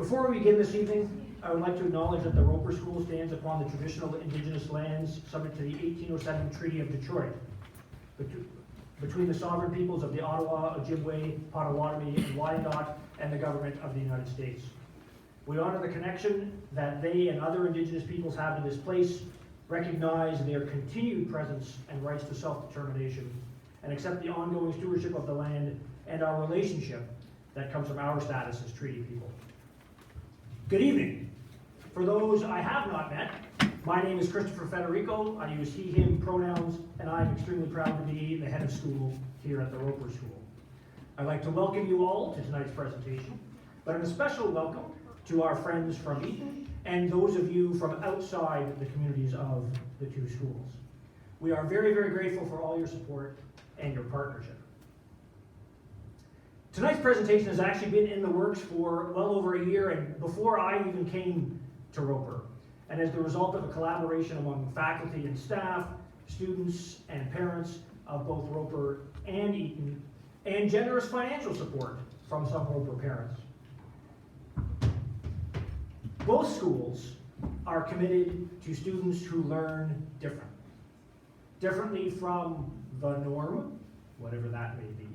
Before we begin this evening, I would like to acknowledge that the Roeper School stands upon the traditional Indigenous lands subject to the 1807 Treaty of Detroit, between the sovereign peoples of the Ottawa, Ojibwe, Potawatomi, and Wyandot, and the government of the United States. We honor the connection that they and other Indigenous peoples have to this place, recognize their continued presence and rights to self-determination, and accept the ongoing stewardship of the land and our relationship that comes from our status as treaty people. Good evening. For those I have not met, my name is Christopher Federico. I use he, him pronouns, and I'm extremely proud to be the head of school here at the Roeper School. I'd like to welcome you all to tonight's presentation, but a special welcome to our friends from Eton and those of you from outside the communities of the two schools. We are very, very grateful for all your support and your partnership. Tonight's presentation has actually been in the works for well over a year, and before I even came to Roeper, and as the result of a collaboration among faculty and staff, students and parents of both Roeper and Eton, and generous financial support from some Roeper parents. Both schools are committed to students who learn differently from the norm, whatever that may be,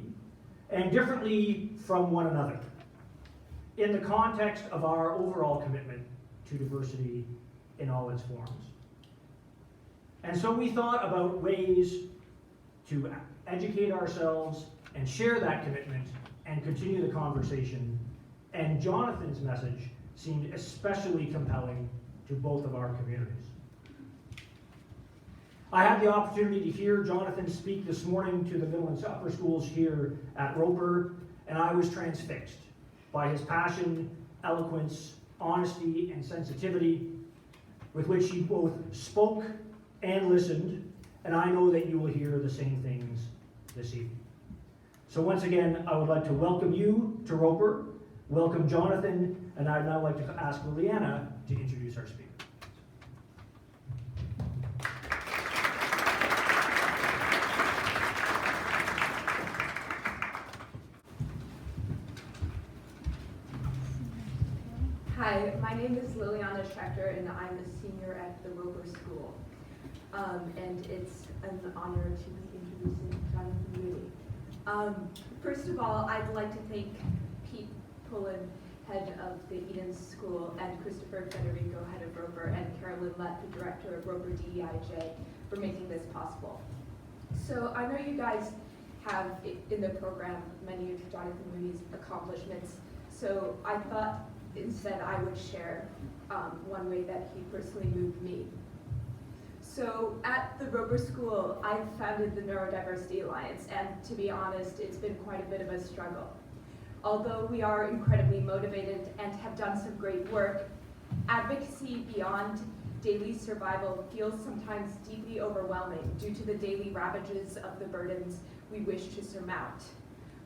and differently from one another, in the context of our overall commitment to diversity in all its forms. And so we thought about ways to educate ourselves and share that commitment and continue the conversation, and Jonathan's message seemed especially compelling to both of our communities. I had the opportunity to hear Jonathan speak this morning to the middle and upper schools here at Roeper, and I was transfixed by his passion, eloquence, honesty, and sensitivity with which he both spoke and listened, and I know that you will hear the same things this evening. So once again, I would like to welcome you to Roeper, welcome Jonathan, and I'd now like to ask Liliana to introduce our speaker. Hi, my name is Liliana Schechter, and I'm a senior at the Roeper School. And it's an honor to be introducing Jonathan Mooney. First of all, I'd like to thank Pete Pullen, head of the Eton School, and Christopher Federico, head of Roeper, and Carolyn Lett, the director of Roeper DEIJ, for making this possible. So I know you guys have in the program many of Jonathan Mooney's accomplishments, so I thought instead I would share one way that he personally moved me. So at the Roeper School, I founded the Neurodiversity Alliance, and to be honest, it's been quite a bit of a struggle. Although we are incredibly motivated and have done some great work, advocacy beyond daily survival feels sometimes deeply overwhelming due to the daily ravages of the burdens we wish to surmount.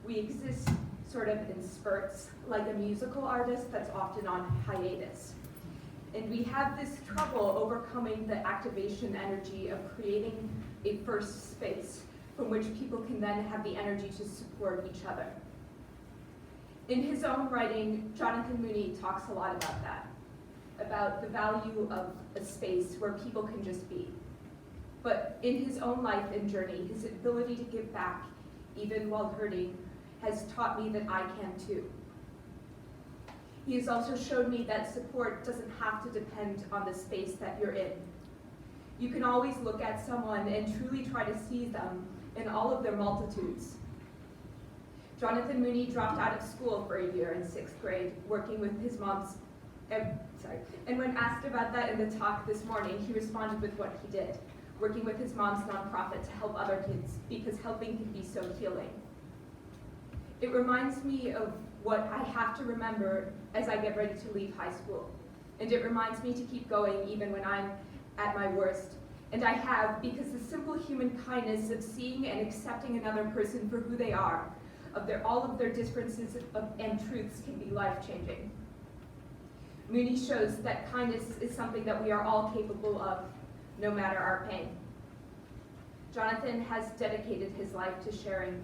We exist sort of in spurts, like a musical artist that's often on hiatus. And we have this trouble overcoming the activation energy of creating a first space from which people can then have the energy to support each other. In his own writing, Jonathan Mooney talks a lot about that, about the value of a space where people can just be. But in his own life and journey, his ability to give back, even while hurting, has taught me that I can too. He has also showed me that support doesn't have to depend on the space that you're in. You can always look at someone and truly try to see them in all of their multitudes. Jonathan Mooney dropped out of school for a year in 6th grade, working with his mom's, and when asked about that in the talk this morning, he responded with what he did, working with his mom's nonprofit to help other kids, because helping can be so healing. It reminds me of what I have to remember as I get ready to leave high school. And it reminds me to keep going even when I'm at my worst. And I have, because the simple human kindness of seeing and accepting another person for who they are, all of their differences and truths can be life-changing. Mooney shows that kindness is something that we are all capable of, no matter our pain. Jonathan has dedicated his life to sharing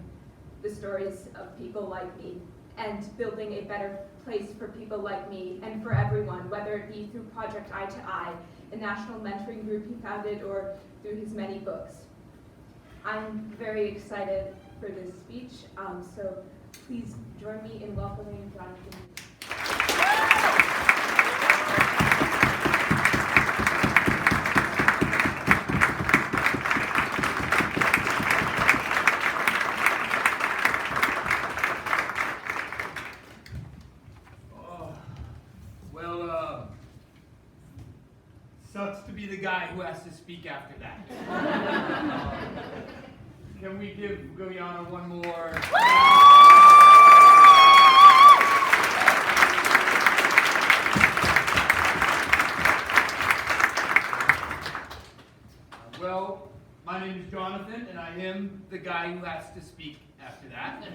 the stories of people like me and building a better place for people like me and for everyone, whether it be through Project Eye to Eye, a national mentoring group he founded, or through his many books. I'm very excited for this speech, so please join me in welcoming Jonathan. Sucks to be the guy who has to speak after that. Can we give Liliana one more? Well, my name is Jonathan, and I am the guy who has to speak after that.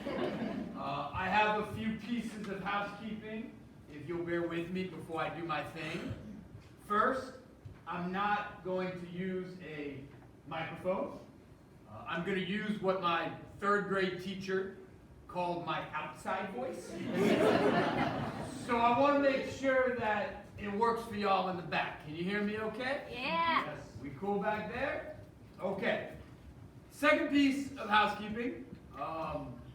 I have a few pieces of housekeeping, if you'll bear with me before I do my thing. First, I'm not going to use a microphone. I'm going to use what my third grade teacher called my outside voice. So I want to make sure that it works for y'all in the back. Can you hear me okay? Yeah. Yes. We cool back there? Okay. Second piece of housekeeping.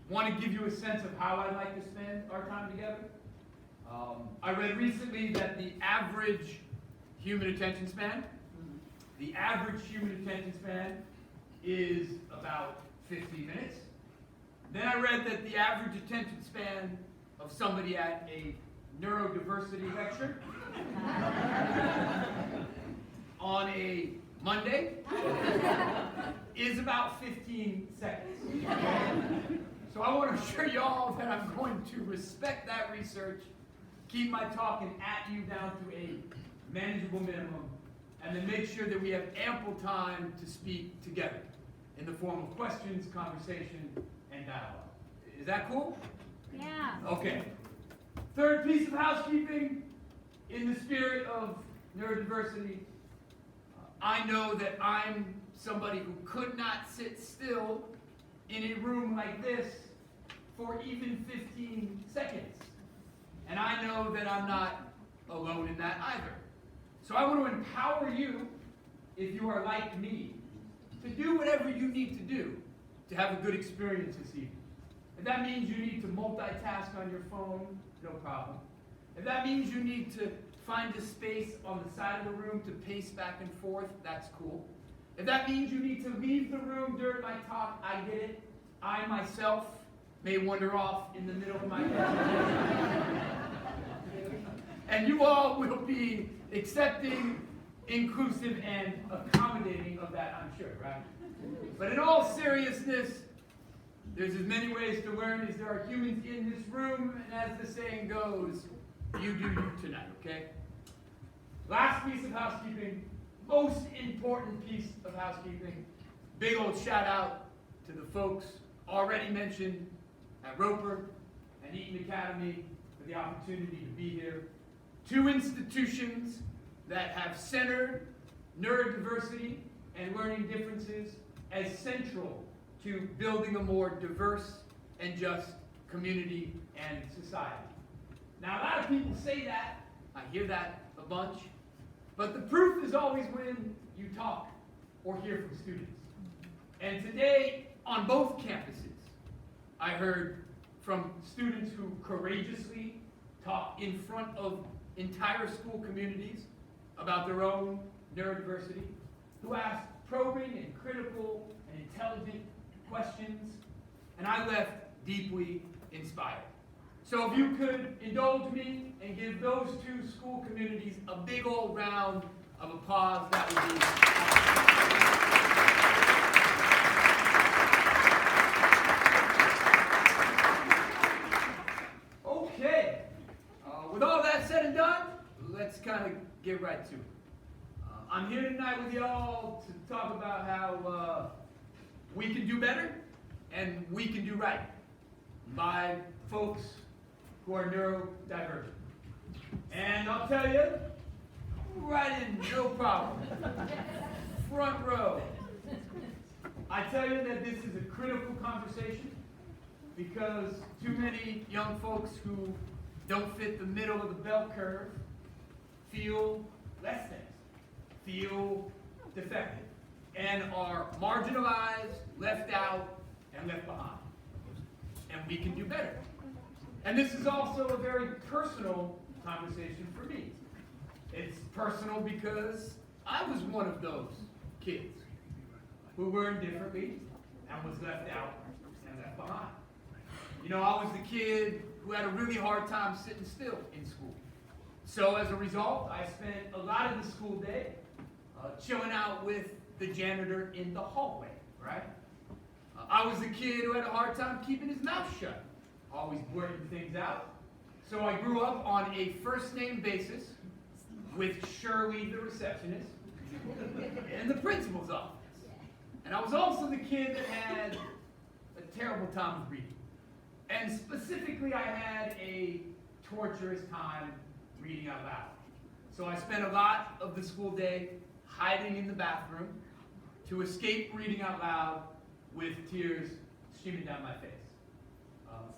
Want to give you a sense of how I'd like to spend our time together. I read recently that the average human attention span is about 15 minutes. Then I read that the average attention span of somebody at a neurodiversity lecture on a Monday is about 15 seconds. So I want to assure y'all that I'm going to respect that research, keep my talking at you down to a manageable minimum, and then make sure that we have ample time to speak together in the form of questions, conversation, and dialogue. Is that cool? Yeah. Okay. Third piece of housekeeping, in the spirit of neurodiversity, I know that I'm somebody who could not sit still in a room like this for even 15 seconds. And I know that I'm not alone in that either. So I want to empower you, if you are like me, to do whatever you need to do to have a good experience this evening. If that means you need to multitask on your phone, no problem. If that means you need to find a space on the side of the room to pace back and forth, that's cool. If that means you need to leave the room during my talk, I get it. I myself may wander off in the middle of my presentation. And you all will be accepting, inclusive, and accommodating of that, I'm sure, right? But in all seriousness, there's as many ways to learn as there are humans in this room, and as the saying goes, you do you tonight, okay? Last piece of housekeeping, most important piece of housekeeping, big old shout out to the folks already mentioned at Roeper and Eton Academy for the opportunity to be here. Two institutions that have centered neurodiversity and learning differences as central to building a more diverse and just community and society. Now, a lot of people say that, I hear that a bunch, but the proof is always when you talk or hear from students. And today, on both campuses, I heard from students who courageously talk in front of entire school communities about their own neurodiversity, who asked probing and critical and intelligent questions, and I left deeply inspired. So if you could indulge me and give those two school communities a big old round of applause, that would be okay. With all that said and done, let's kind of get right to it. I'm here tonight with y'all to talk about how we can do better and we can do right by folks who are neurodivergent. And I'll tell you, right in, no problem. Front row. I tell you that this is a critical conversation because too many young folks who don't fit the middle of the bell curve feel less than, feel defective, and are marginalized, left out, and left behind. And we can do better. And this is also a very personal conversation for me. It's personal because I was one of those kids who learned differently and was left out and left behind. You know, I was the kid who had a really hard time sitting still in school. So as a result, I spent a lot of the school day chilling out with the janitor in the hallway, right? I was the kid who had a hard time keeping his mouth shut, always blurting things out. So I grew up on a first-name basis with Shirley, the receptionist, in the principal's office. And I was also the kid that had a terrible time with reading. And specifically, I had a torturous time reading out loud. So I spent a lot of the school day hiding in the bathroom to escape reading out loud with tears streaming down my face.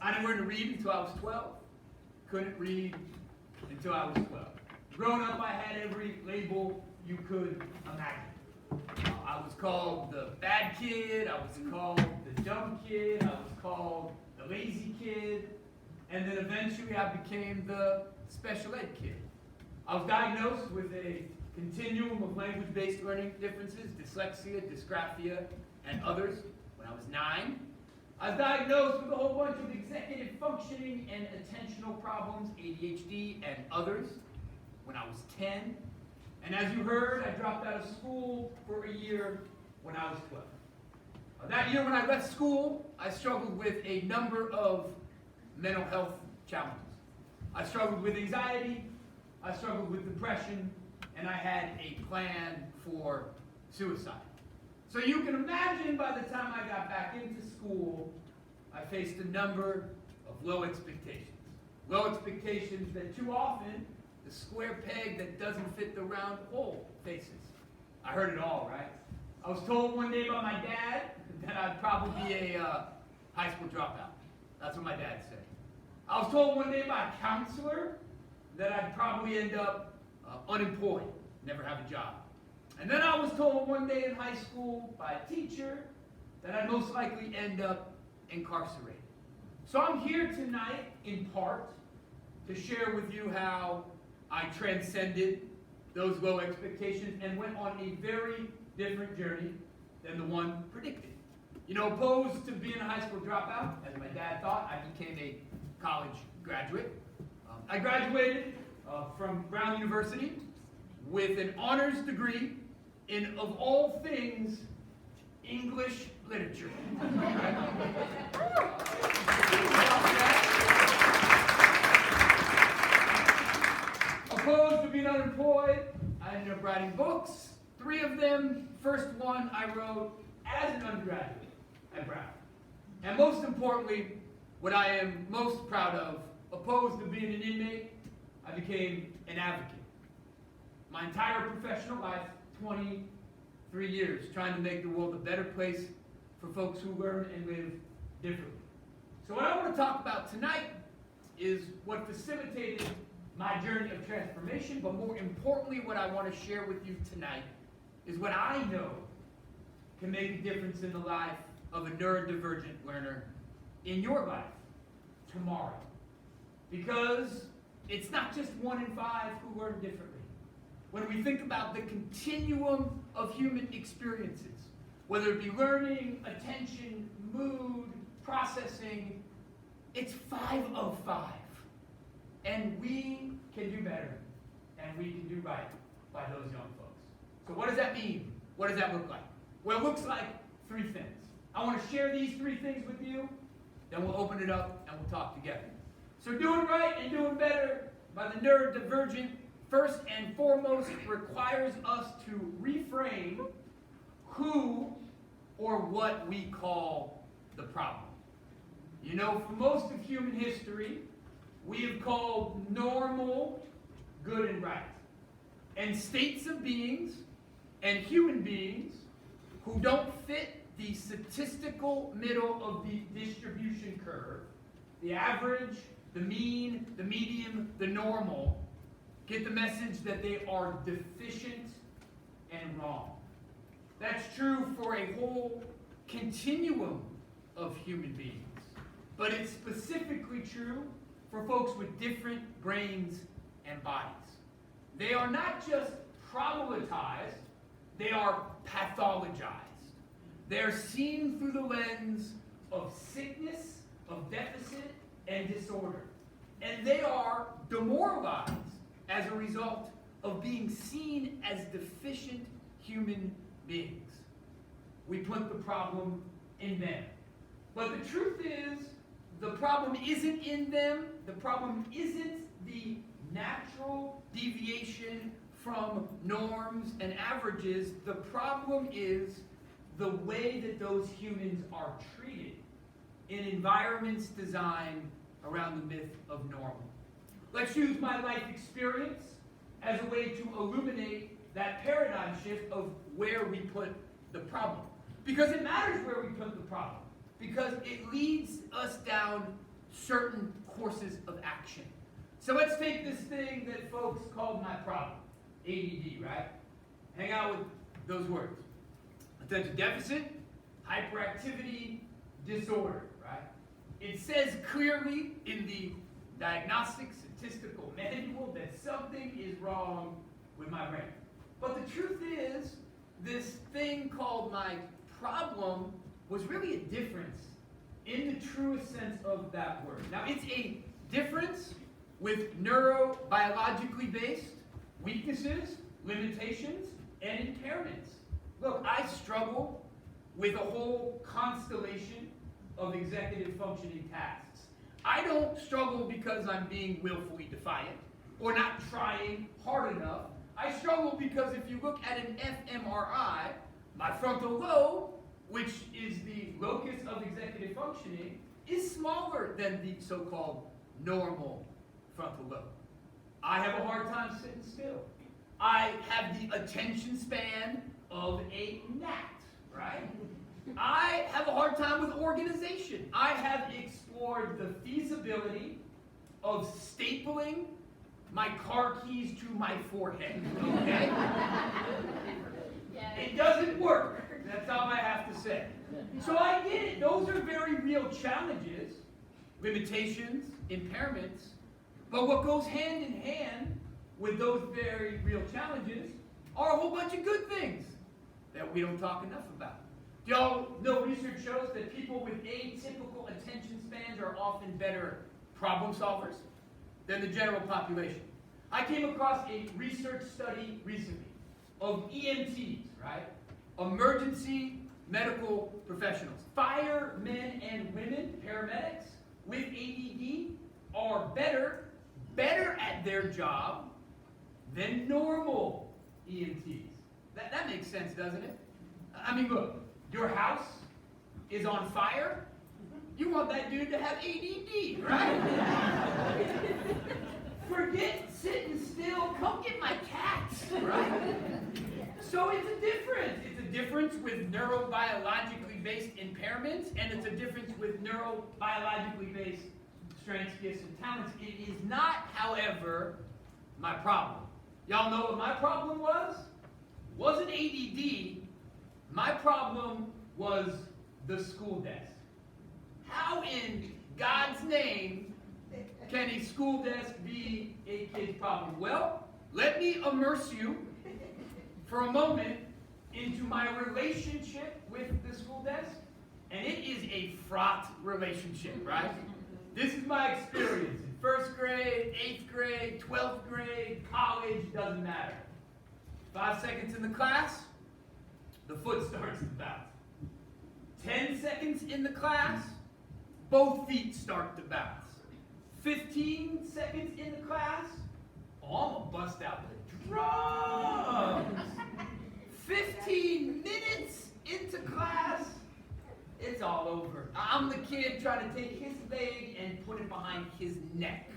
I didn't learn to read until I was 12. Couldn't read until I was 12. Growing up, I had every label you could imagine. I was called the bad kid, I was called the dumb kid, I was called the lazy kid, and then eventually I became the special ed kid. I was diagnosed with a continuum of language-based learning differences, dyslexia, dysgraphia, and others when I was 9. I was diagnosed with a whole bunch of executive functioning and attentional problems, ADHD, and others when I was 10. And as you heard, I dropped out of school for a year when I was 12. That year when I left school, I struggled with a number of mental health challenges. I struggled with anxiety, I struggled with depression, and I had a plan for suicide. So you can imagine by the time I got back into school, I faced a number of low expectations. Low expectations that too often the square peg that doesn't fit the round hole faces. I heard it all, right? I was told one day by my dad that I'd probably be a high school dropout. That's what my dad said. I was told one day by a counselor that I'd probably end up unemployed, never have a job. And then I was told one day in high school by a teacher that I'd most likely end up incarcerated. So I'm here tonight, in part, to share with you how I transcended those low expectations and went on a very different journey than the one predicted. You know, opposed to being a high school dropout, as my dad thought, I became a college graduate. I graduated from Brown University with an honors degree in, of all things, English literature. Opposed to being unemployed, I ended up writing books. 3 of them, first one I wrote as an undergraduate at Brown. And most importantly, what I am most proud of, opposed to being an inmate, I became an advocate. My entire professional life, 23 years, trying to make the world a better place for folks who learn and live differently. So what I want to talk about tonight is what facilitated my journey of transformation, but more importantly, what I want to share with you tonight is what I know can make a difference in the life of a neurodivergent learner in your life tomorrow. Because it's not just 1 in 5 who learn differently. When we think about the continuum of human experiences, whether it be learning, attention, mood, processing, it's 5 of 5. And we can do better, and we can do right by those young folks. So what does that mean? What does that look like? Well, it looks like 3 things. I want to share these 3 things with you, then we'll open it up and we'll talk together. So doing right and doing better by the neurodivergent, first and foremost, requires us to reframe who or what we call the problem. You know, for most of human history, we have called normal good and right. And states of beings and human beings who don't fit the statistical middle of the distribution distribution curve, the average, the mean, the median, the normal, get the message that they are deficient and wrong. That's true for a whole continuum of human beings, but it's specifically true for folks with different brains and bodies. They are not just problematized, they are pathologized. They're seen through the lens of sickness, of deficit, and disorder. And they are demoralized as a result of being seen as deficient human beings. We put the problem in them. But the truth is, the problem isn't in them. The problem isn't the natural deviation from norms and averages. The problem is the way that those humans are treated in environments designed around the myth of normal. Let's use my life experience as a way to illuminate that paradigm shift of where we put the problem. Because it matters where we put the problem. Because it leads us down certain courses of action. So let's take this thing that folks called my problem, ADD, right? Hang out with those words. Attention deficit, hyperactivity, disorder, right? It says clearly in the Diagnostic Statistical Manual that something is wrong with my brain. But the truth is, this thing called my problem was really a difference in the truest sense of that word. Now, it's a difference with neurobiologically based weaknesses, limitations, and impairments. Look, I struggle with a whole constellation of executive functioning tasks. I don't struggle because I'm being willfully defiant or not trying hard enough. I struggle because if you look at an fMRI, my frontal lobe, which is the locus of executive functioning, is smaller than the so-called normal frontal lobe. I have a hard time sitting still. I have the attention span of a gnat, right? I have a hard time with organization. I have explored the feasibility of stapling my car keys to my forehead, okay? It doesn't work. That's all I have to say. So I get it. Those are very real challenges, limitations, impairments. But what goes hand in hand with those very real challenges are a whole bunch of good things that we don't talk enough about. Do y'all know research shows that people with atypical attention spans are often better problem solvers than the general population? I came across a research study recently of EMTs, right? Emergency medical professionals. Firemen and women, paramedics with ADD are better at their job than normal EMTs. That makes sense, doesn't it? I mean, look, your house is on fire. You want that dude to have ADD, right? Forget sitting still. Come get my cats, right? So it's a difference. It's a difference with neurobiologically based impairments, and it's a difference with neurobiologically based strengths, gifts, and talents. It is not, however, my problem. Y'all know what my problem was? It wasn't ADD. My problem was the school desk. How in God's name can a school desk be a kid's problem? Well, let me immerse you for a moment into my relationship with the school desk, and it is a fraught relationship, right? This is my experience in 1st grade, 8th grade, 12th grade, college, doesn't matter. 5 seconds in the class, the foot starts to bounce. 10 seconds in the class, both feet start to bounce. 15 seconds in the class, oh, I'm gonna bust out the drums. 15 minutes into class, it's all over. I'm the kid trying to take his leg and put it behind his neck.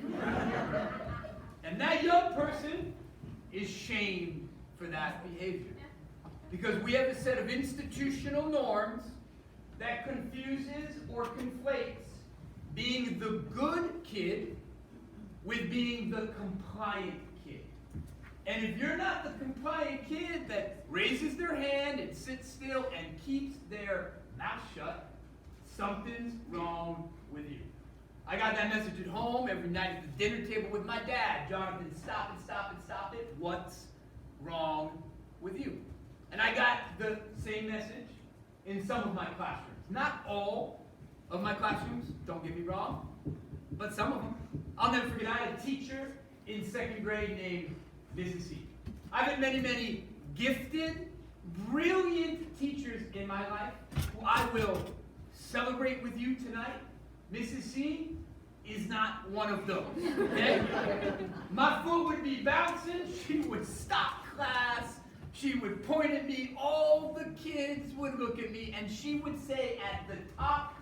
And that young person is shamed for that behavior. Because we have a set of institutional norms that confuses or conflates being the good kid with being the compliant kid. And if you're not the compliant kid that raises their hand and sits still and keeps their mouth shut, something's wrong with you. I got that message at home every night at the dinner table with my dad. Jonathan, stop it, stop it, stop it. What's wrong with you? And I got the same message in some of my classrooms. Not all of my classrooms, don't get me wrong, but some of them. I'll never forget, I had a teacher in second grade named Mrs. C. I've had many, many gifted, brilliant teachers in my life who I will celebrate with you tonight. Mrs. C is not one of those, okay? My foot would be bouncing, she would stop class, she would point at me, all the kids would look at me, and she would say at the top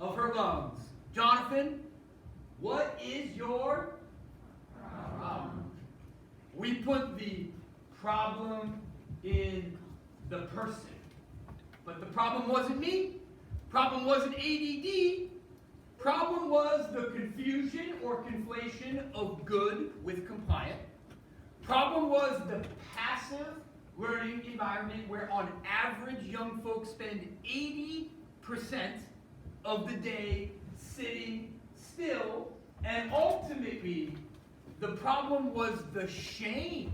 of her lungs, Jonathan, what is your problem? We put the problem in the person. But the problem wasn't me. Problem wasn't ADD. Problem was the confusion or conflation of good with compliant. Problem was the passive learning environment where on average young folks spend 80% of the day sitting still, and ultimately the problem was the shame,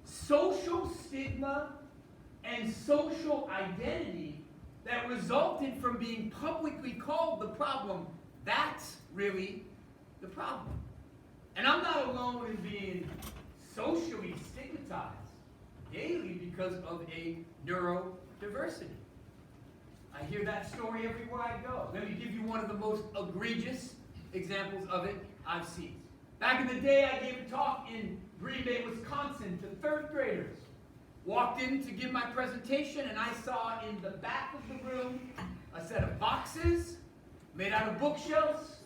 social stigma, and social identity that resulted from being publicly called the problem. That's really the problem. And I'm not alone in being socially stigmatized daily because of a neurodiversity. I hear that story everywhere I go. Let me give you one of the most egregious examples of it I've seen. Back in the day, I gave a talk in Green Bay, Wisconsin to third graders. Walked in to give my presentation, and I saw in the back of the room a set of boxes made out of bookshelves,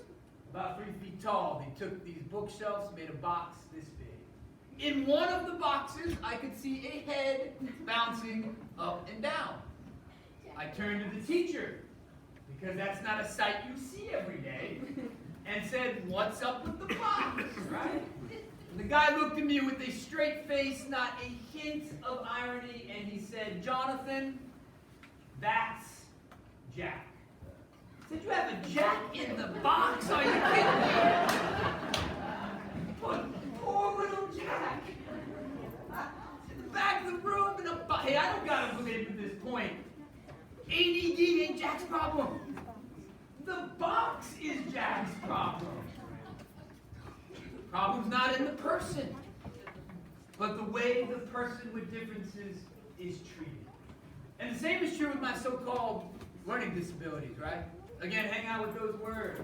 about 3 feet tall. They took these bookshelves, made a box this big. In one of the boxes, I could see a head bouncing up and down. I turned to the teacher, because that's not a sight you see every day, and said, what's up with the box, right? And the guy looked at me with a straight face, not a hint of irony, and he said, Jonathan, that's Jack. I said, you have a Jack in the box? Are you kidding me? Poor little Jack. In the back of the room, in a box. Hey, I don't gotta believe at this point. ADD ain't Jack's problem. The box is Jack's problem. The problem's not in the person, but the way the person with differences is treated. And the same is true with my so-called learning disabilities, right? Again, hang out with those words,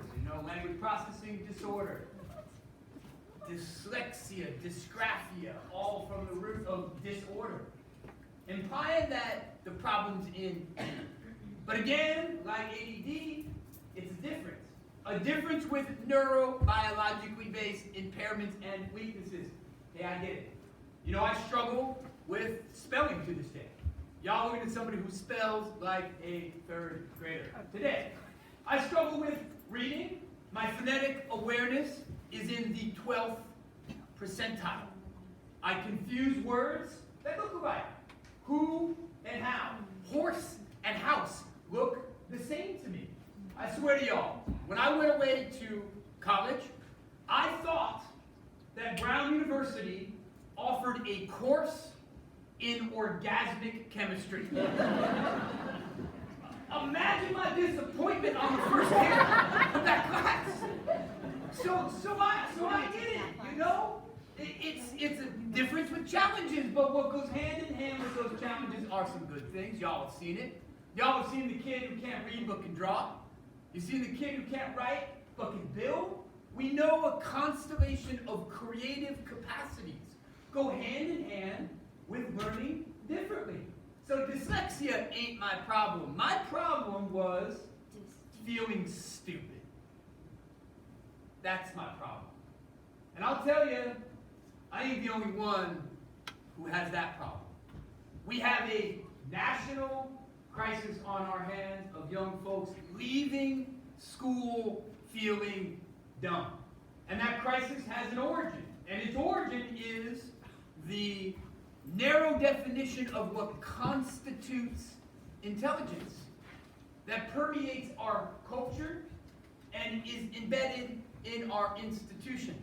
language processing disorder, dyslexia, dysgraphia, all from the root of disorder, implying that the problem's in. But again, like ADD, it's a difference. A difference with neurobiologically based impairments and weaknesses. Hey, I get it. I struggle with spelling to this day. Y'all looking at somebody who spells like a third grader. Today, I struggle with reading. My phonetic awareness is in the 12th percentile. I confuse words that look alike. Who and how. Horse and house look the same to me. I swear to y'all, when I went away to college, I thought that Brown University offered a course in orgasmic chemistry. Imagine my disappointment on the first day of that class. So I did it, It's a difference with challenges, but what goes hand in hand with those challenges are some good things. Y'all have seen it. Y'all have seen the kid who can't read but can draw. You've seen the kid who can't write but can build. We know a constellation of creative capacities go hand in hand with learning differently. So dyslexia ain't my problem. My problem was feeling stupid. That's my problem. And I'll tell you, I ain't the only one who has that problem. We have a national crisis on our hands of young folks leaving school feeling dumb. And that crisis has an origin. And its origin is the narrow definition of what constitutes intelligence that permeates our culture and is embedded in our institutions.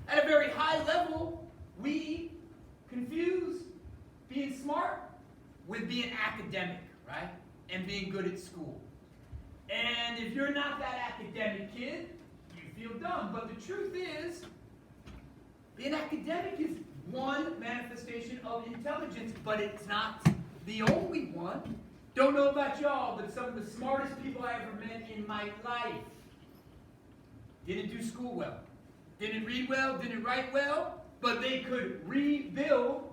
At a very high level, we confuse being smart with being academic, right? And being good at school. And if you're not that academic kid, you feel dumb. But the truth is, being academic is one manifestation of intelligence, but it's not the only one. Don't know about y'all, but some of the smartest people I ever met in my life didn't do school well. Didn't read well, didn't write well, but they could rebuild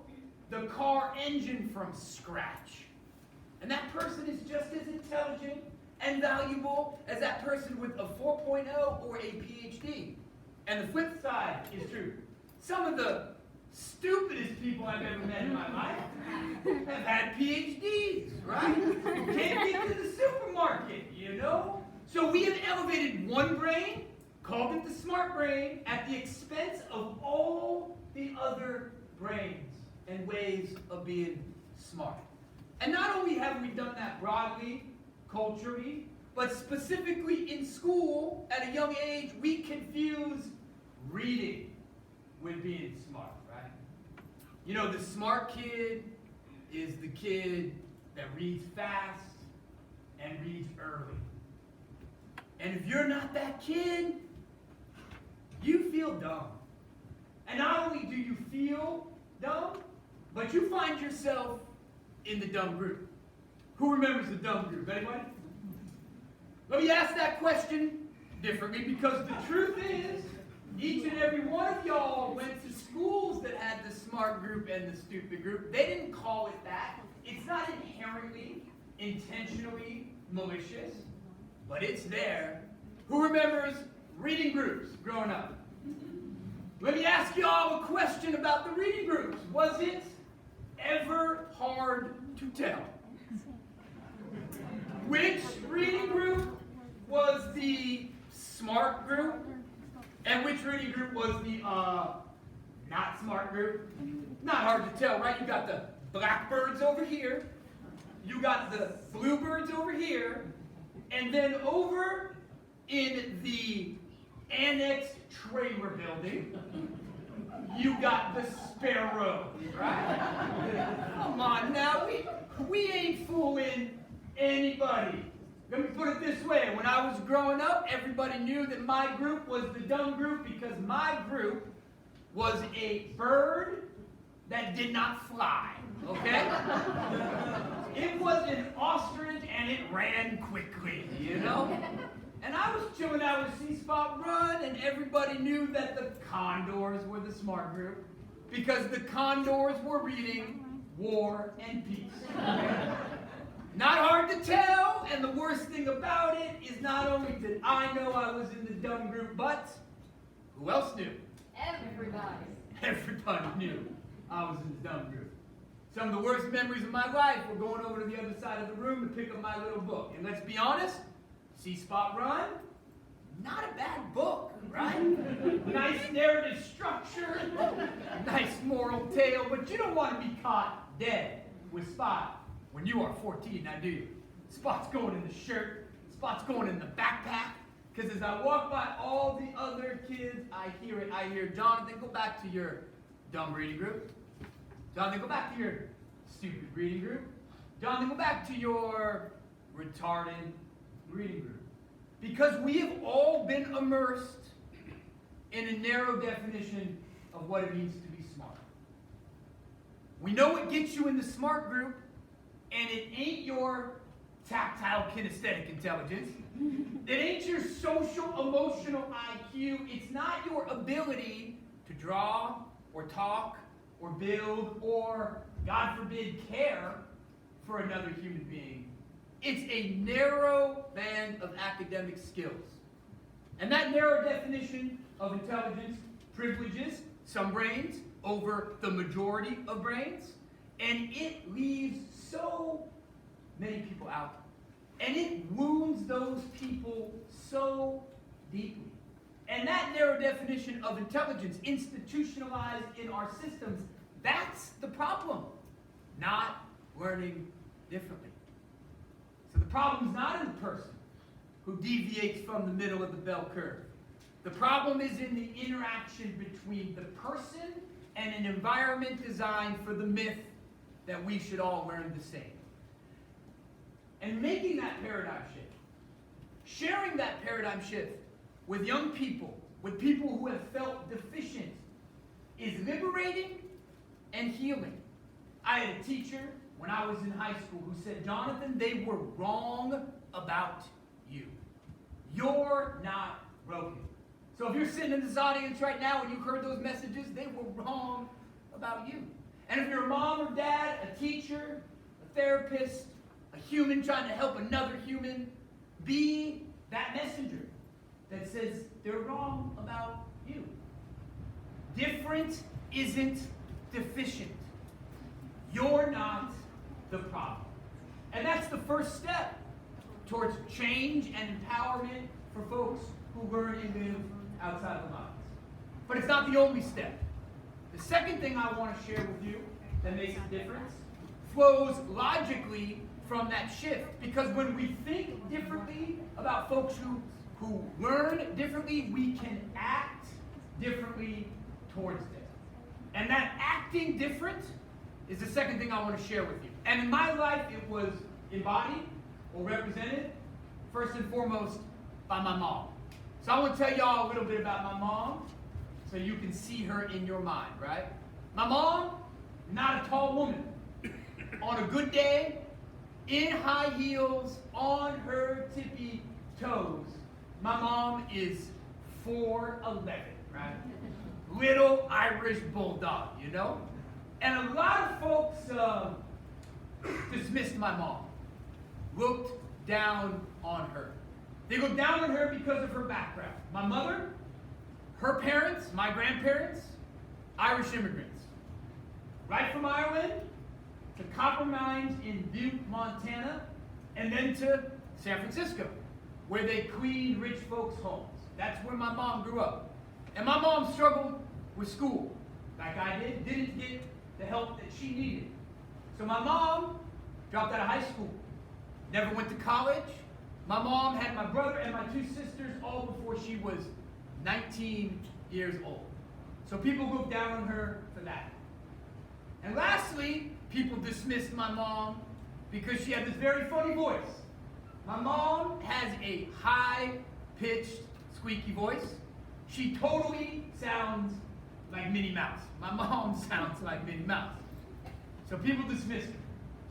the car engine from scratch. And that person is just as intelligent and valuable as that person with a 4.0 or a PhD. And the flip side is true. Some of the stupidest people I've ever met in my life have had PhDs, right? Can't get to the supermarket, you know? So we have elevated one brain, called it the smart brain, at the expense of all the other brains and ways of being smart. And not only have we done that broadly, culturally, but specifically in school, at a young age, we confuse reading with being smart, right? You know, the smart kid is the kid that reads fast and reads early. And if you're not that kid, you feel dumb. And not only do you feel dumb, but you find yourself in the dumb group. Who remembers the dumb group? Anybody? Let me ask that question differently, because the truth is, each and every one of y'all went to schools that had the smart group and the stupid group. They didn't call it that. It's not inherently, intentionally malicious, but it's there. Who remembers reading groups growing up? Let me ask y'all a question about the reading groups. Was it ever hard to tell which reading group was the smart group and which reading group was the not smart group? Not hard to tell, right? You got the blackbirds over here, you got the bluebirds over here, and then over in the annexed trailer building, you got the sparrows, right? Come on now, we ain't fooling anybody. Let me put it this way. When I was growing up, everybody knew that my group was the dumb group because my group was a bird that did not fly, okay? It was an ostrich and it ran quickly, you know? And I was chilling out with C-Spot Run, and everybody knew that the condors were the smart group because the condors were reading War and Peace. Okay? Not hard to tell, and the worst thing about it is not only did I know I was in the dumb group, but who else knew? Everybody. Everybody knew I was in the dumb group. Some of the worst memories of my life were going over to the other side of the room to pick up my little book. And let's be honest, C-Spot Run, not a bad book, right? Nice narrative structure, nice moral tale, but you don't want to be caught dead with Spot when you are 14, now do you? Spot's going in the shirt, Spot's going in the backpack, because as I walk by all the other kids, I hear, Jonathan, go back to your dumb reading group. Jonathan, go back to your stupid reading group. Jonathan, go back to your retarded reading group. Because we have all been immersed in a narrow definition of what it means to be smart. We know what gets you in the smart group, and it ain't your tactile kinesthetic intelligence. It ain't your social emotional IQ. It's not your ability to draw or talk or build or, God forbid, care for another human being. It's a narrow band of academic skills. And that narrow definition of intelligence privileges some brains over the majority of brains, and it leaves so many people out. And it wounds those people so deeply. And that narrow definition of intelligence, institutionalized in our systems, that's the problem. Not learning differently. So the problem's not in the person who deviates from the middle of the bell curve. The problem is in the interaction between the person and an environment designed for the myth that we should all learn the same. And making that paradigm shift, sharing that paradigm shift with young people, with people who have felt deficient, is liberating and healing. I had a teacher when I was in high school who said, Jonathan, they were wrong about you. You're not broken. So if you're sitting in this audience right now and you heard those messages, they were wrong about you. And if you're a mom or dad, a teacher, a therapist, a human trying to help another human, be that messenger that says they're wrong about you. Different isn't deficient. You're not the problem. And that's the first step towards change and empowerment for folks who learn and live outside the lines. But it's not the only step. The second thing I want to share with you that makes a difference flows logically from that shift. Because when we think differently about folks who learn differently, we can act differently towards them. And that acting different is the second thing I want to share with you. And in my life, it was embodied or represented, first and foremost, by my mom. So I want to tell y'all a little bit about my mom so you can see her in your mind, right? My mom, not a tall woman. On a good day, in high heels, on her tippy toes. My mom is 4'11", right? Little Irish bulldog, you know? And a lot of folks dismissed my mom, looked down on her. They looked down on her because of her background. My mother, her parents, my grandparents, Irish immigrants. Right from Ireland to copper mines in Butte, Montana, and then to San Francisco, where they cleaned rich folks' homes. That's where my mom grew up. And my mom struggled with school, like I did, didn't get the help that she needed. So my mom dropped out of high school, never went to college. My mom had my brother and my two sisters all before she was 19 years old. So people looked down on her for that. And lastly, people dismissed my mom because she had this very funny voice. My mom has a high-pitched, squeaky voice. She totally sounds like Minnie Mouse. My mom sounds like Minnie Mouse. So people dismissed her.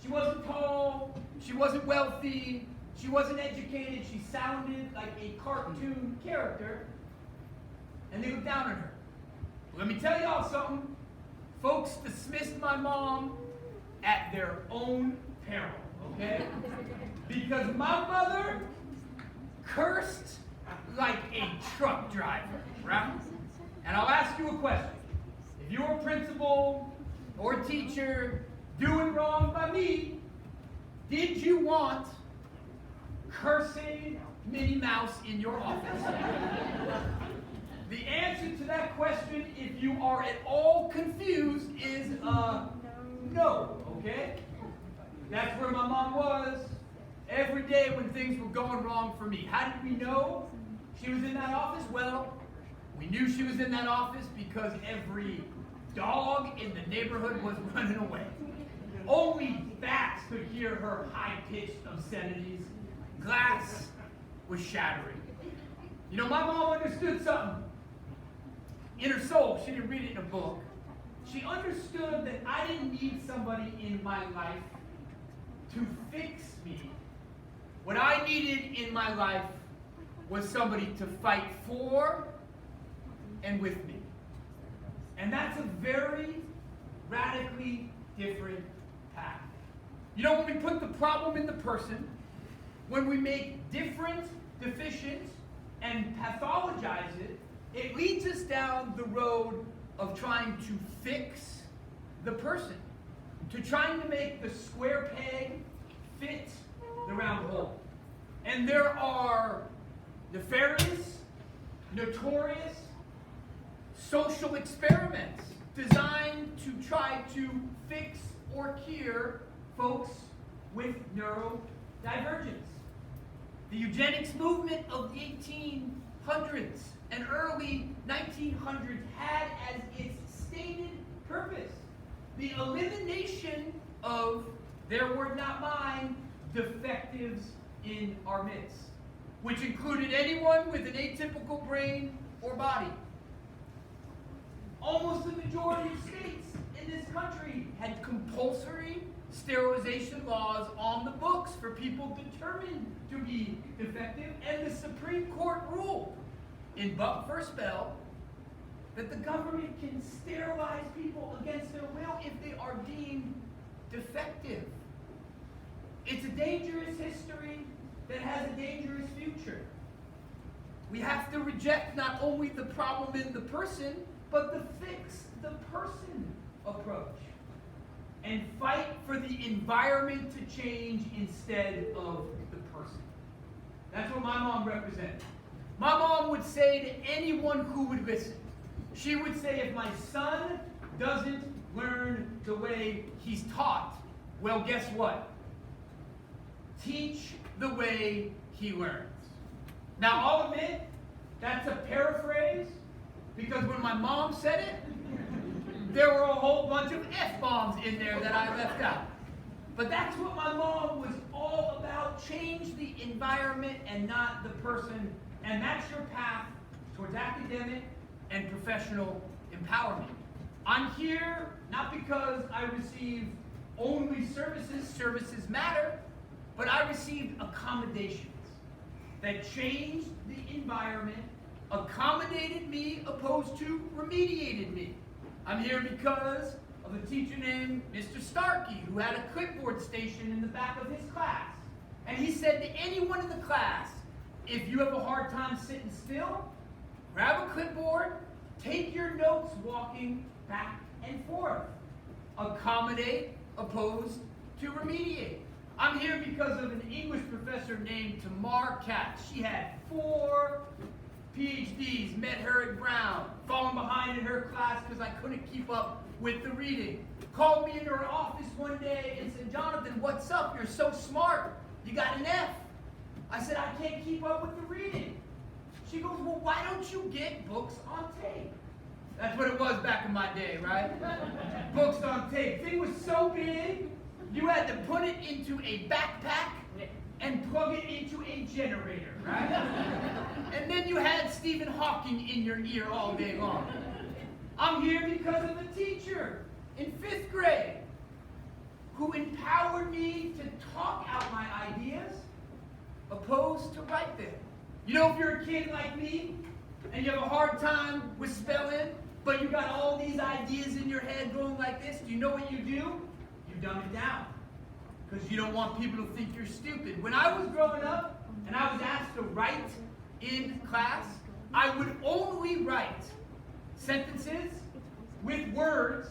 She wasn't tall, she wasn't wealthy, she wasn't educated, she sounded like a cartoon character, and they looked down on her. Let me tell y'all something. Folks dismissed my mom at their own peril, okay? Because my mother cursed like a truck driver, right? And I'll ask you a question. If you're a principal or a teacher doing wrong by me, did you want cursing Minnie Mouse in your office? The answer to that question, if you are at all confused, is no, okay? That's where my mom was every day when things were going wrong for me. How did we know she was in that office? Well, we knew she was in that office because every dog in the neighborhood was running away. Only bats could hear her high-pitched obscenities. Glass was shattering. You know, my mom understood something. In her soul, she didn't read it in a book. She understood that I didn't need somebody in my life to fix me. What I needed in my life was somebody to fight for and with me. And that's a very radically different path. You know, when we put the problem in the person, when we make different, deficient, and pathologize it, it leads us down the road of trying to fix the person, to trying to make the square peg fit the round hole. And there are nefarious, notorious social experiments designed to try to fix or cure folks with neurodivergence. The eugenics movement of the 1800s and early 1900s had as its stated purpose the elimination of, their word not mine, defectives in our midst, which included anyone with an atypical brain or body. Almost the majority of states in this country had compulsory sterilization laws on the books for people determined to be defective, and the Supreme Court ruled in Buck v. Bell that the government can sterilize people against their will if they are deemed defective. It's a dangerous history that has a dangerous future. We have to reject not only the problem in the person, but the fix the person approach, and fight for the environment to change instead of the person. That's what my mom represented. My mom would say to anyone who would listen, she would say, if my son doesn't learn the way he's taught, well, guess what? Teach the way he learns. Now, I'll admit, that's a paraphrase, because when my mom said it, there were a whole bunch of F-bombs in there that I left out. But that's what my mom was all about. Change the environment and not the person. And that's your path towards academic and professional empowerment. I'm here not because I received only services matter, but I received accommodations that changed the environment, accommodated me opposed to remediated me. I'm here because of a teacher named Mr. Starkey, who had a clipboard station in the back of his class. And he said to anyone in the class, if you have a hard time sitting still, grab a clipboard, take your notes walking back and forth. Accommodate opposed to remediate. I'm here because of an English professor named Tamar Katz. She had 4 PhDs, met her at Brown, fallen behind in her class because I couldn't keep up with the reading. Called me into her office one day and said, Jonathan, what's up? You're so smart. You got an F. I said, I can't keep up with the reading. She goes, well, why don't you get books on tape? That's what it was back in my day, right? Books on tape. Thing was so big, you had to put it into a backpack and plug it into a generator, right? And then you had Stephen Hawking in your ear all day long. I'm here because of a teacher in 5th grade who empowered me to talk out my ideas opposed to write them. You know, if you're a kid like me and you have a hard time with spelling, but you got all these ideas in your head going like this, do you know what you do? You dumb it down, because you don't want people to think you're stupid. When I was growing up and I was asked to write in class, I would only write sentences with words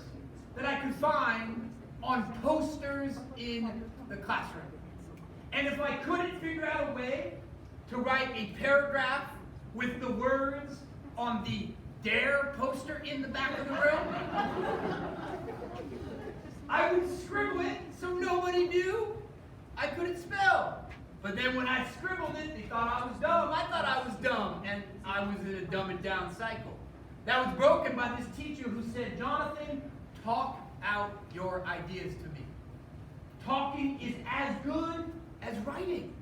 that I could find on posters in the classroom. And if I couldn't figure out a way to write a paragraph with the words on the DARE poster in the back of the room, I would scribble it so nobody knew I couldn't spell. But then when I scribbled it, they thought I was dumb. I thought I was dumb, and I was in a dumb it down cycle. That was broken by this teacher who said, Jonathan, talk out your ideas to me. Talking is as good as writing.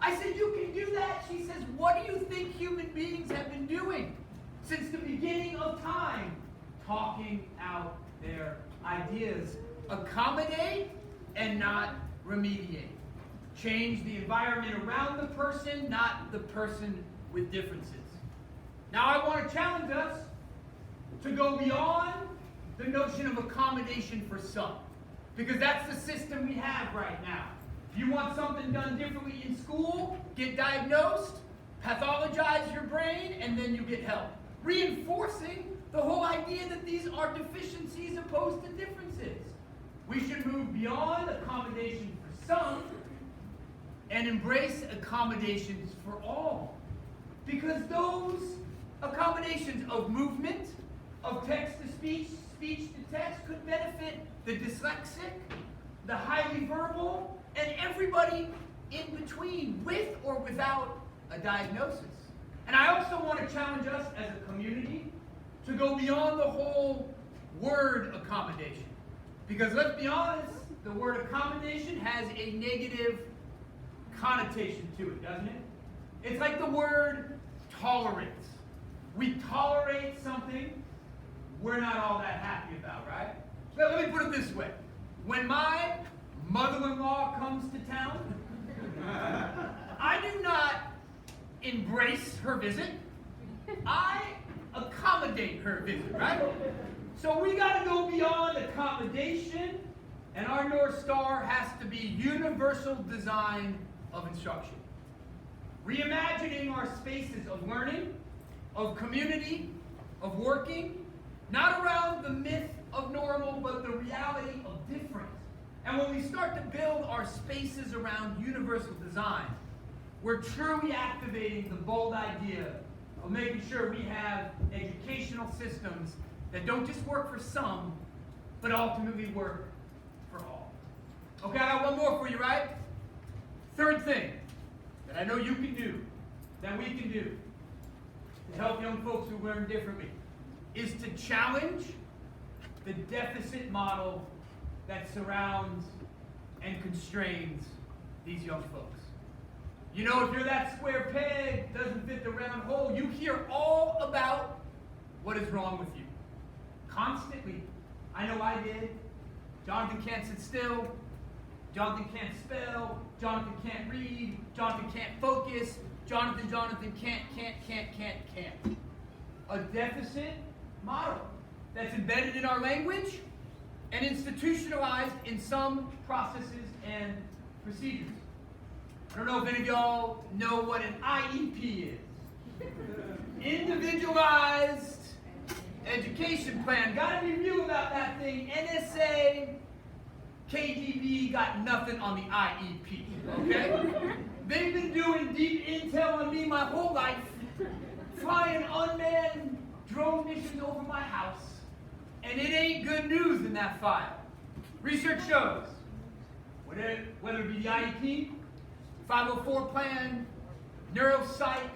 I said, you can do that. She says, what do you think human beings have been doing since the beginning of time? Talking out their ideas. Accommodate and not remediate. Change the environment around the person, not the person with differences. Now I want to challenge us to go beyond the notion of accommodation for some, because that's the system we have right now. If you want something done differently in school, get diagnosed, pathologize your brain, and then you get help. Reinforcing the whole idea that these are deficiencies opposed to differences. We should move beyond accommodation for some and embrace accommodations for all. because those accommodations of movement, of text to speech, speech to text could benefit the dyslexic, the highly verbal, and everybody in between, with or without a diagnosis. And I also want to challenge us as a community to go beyond the whole word accommodation. Because let's be honest, the word accommodation has a negative connotation to it, doesn't it? It's like the word tolerance. We tolerate something we're not all that happy about, right? Let me put it this way. When my mother-in-law comes to town, I do not embrace her visit. I accommodate her visit, right? So we got to go beyond accommodation, and our North Star has to be universal design of instruction. Reimagining our spaces of learning, of community, of working, not around the myth of normal, but the reality of different. And when we start to build our spaces around universal design, we're truly activating the bold idea of making sure we have educational systems that don't just work for some, but ultimately work for all. Okay, I got one more for you, right? Third thing that I know you can do, that we can do, to help young folks who learn differently, is to challenge the deficit model that surrounds and constrains these young folks. You know, if you're that square peg, doesn't fit the round hole, you hear all about what is wrong with you. Constantly. I know I did. Jonathan can't sit still. Jonathan can't spell. Jonathan can't read. Jonathan can't focus. Jonathan can't. A deficit model that's embedded in our language and institutionalized in some processes and procedures. I don't know if any of y'all know what an IEP is. Individualized Education Plan. Gotta be real about that thing. NSA, KGB got nothing on the IEP, okay? They've been doing deep intel on me my whole life, flying unmanned drone missions over my house, and it ain't good news in that file. Research shows, whether it be the IEP, 504 plan, neuropsych,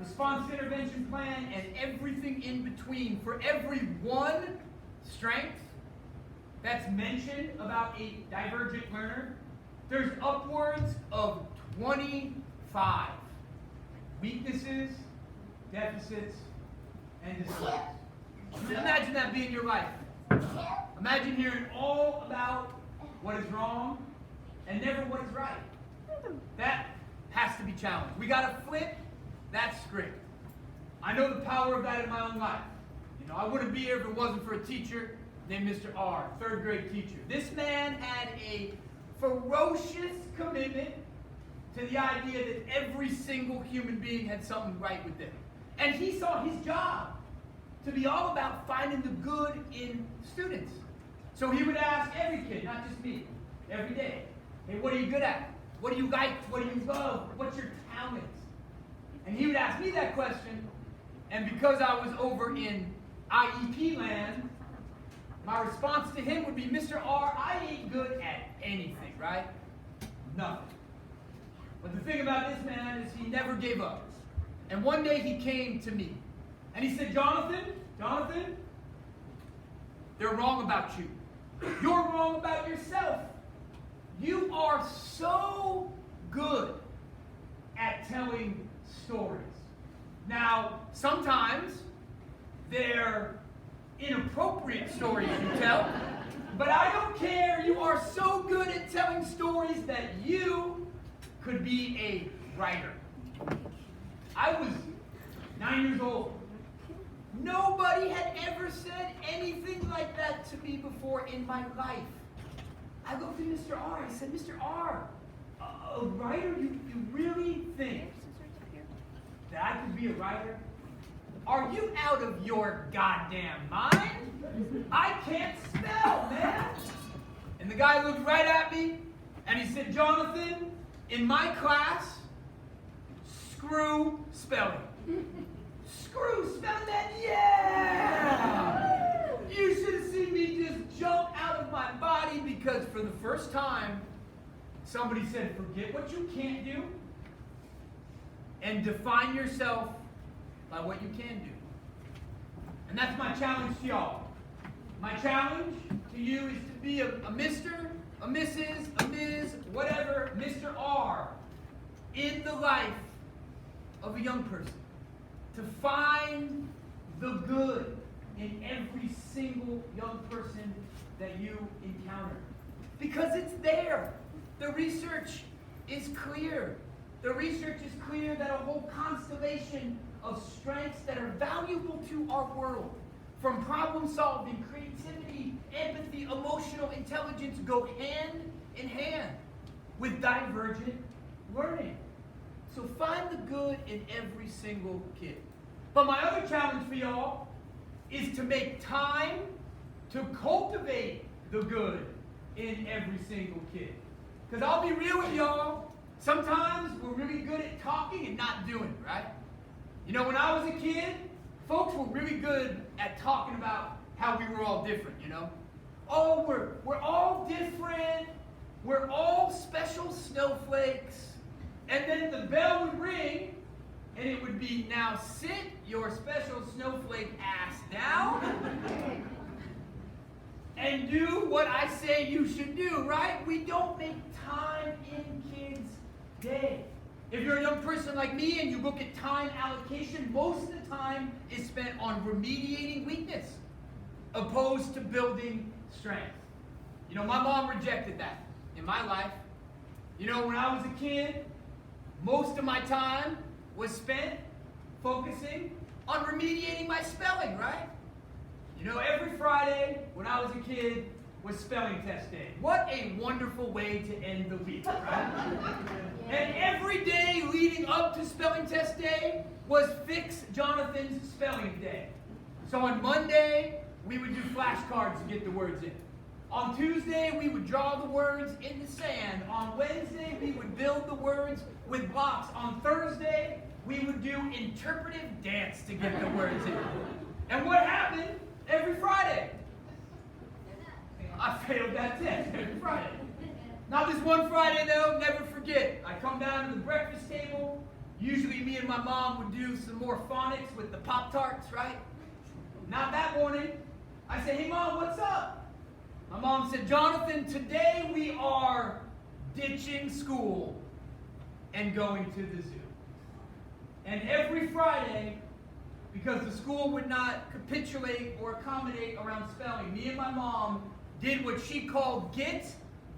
response intervention plan, and everything in between, for every one strength that's mentioned about a divergent learner, there's upwards of 25 weaknesses, deficits, and disorders. Imagine that being your life. Imagine hearing all about what is wrong and never what is right. That has to be challenged. We got to flip that script. I know the power of that in my own life. You know, I wouldn't be here if it wasn't for a teacher named Mr. R, third grade teacher. This man had a ferocious commitment to the idea that every single human being had something right with them. And he saw his job to be all about finding the good in students. So he would ask every kid, not just me, every day, hey, what are you good at? What do you like? What do you love? What's your talents? And he would ask me that question, and because I was over in IEP land, my response to him would be, Mr. R, I ain't good at anything, right? Nothing. But the thing about this man is he never gave up. And one day he came to me, and he said, Jonathan, they're wrong about you. You're wrong about yourself. You are so good at telling stories. Now, sometimes they're inappropriate stories you tell, but I don't care. You are so good at telling stories that you could be a writer. I was 9 years old. Nobody had ever said anything like that to me before in my life. I looked at Mr. R. I said, Mr. R, a writer? You really think that I could be a writer? Are you out of your goddamn mind? I can't spell, man. And the guy looked right at me, and he said, Jonathan, in my class, screw spelling. Screw spelling that, yeah! You should have seen me just jump out of my body because for the first time, somebody said, forget what you can't do and define yourself by what you can do. And that's my challenge to y'all. My challenge to you is to be a Mr., a Mrs., a Ms., whatever, Mr. R in the life of a young person. To find the good in every single young person that you encounter. Because it's there. The research is clear. The research is clear that a whole constellation of strengths that are valuable to our world, from problem solving, creativity, empathy, emotional intelligence, go hand in hand with divergent learning. So find the good in every single kid. But my other challenge for y'all is to make time to cultivate the good in every single kid. Because I'll be real with y'all, sometimes we're really good at talking and not doing it, right? You know, when I was a kid, folks were really good at talking about how we were all different, you know? Oh, we're all different. We're all special snowflakes. And then the bell would ring, and it would be, now sit your special snowflake ass down and do what I say you should do, right? We don't make time in kids' day. If you're a young person like me and you look at time allocation, most of the time is spent on remediating weakness, opposed to building strength. You know, my mom rejected that in my life. You know, when I was a kid, most of my time was spent focusing on remediating my spelling, right? You know, every Friday when I was a kid was spelling test day. What a wonderful way to end the week, right? And every day leading up to spelling test day was Fix Jonathan's spelling day. So on Monday, we would do flashcards to get the words in. On Tuesday, we would draw the words in the sand. On Wednesday, we would build the words with blocks. On Thursday, we would do interpretive dance to get the words in. And what happened every Friday? I failed that test every Friday. Not this one Friday, though, never forget. I come down to the breakfast table. Usually me and my mom would do some more phonics with the Pop-Tarts, right? Not that morning. I said, hey, Mom, what's up? My mom said, Jonathan, today we are ditching school and going to the zoo. And every Friday, because the school would not capitulate or accommodate around spelling, me and my mom did what she called get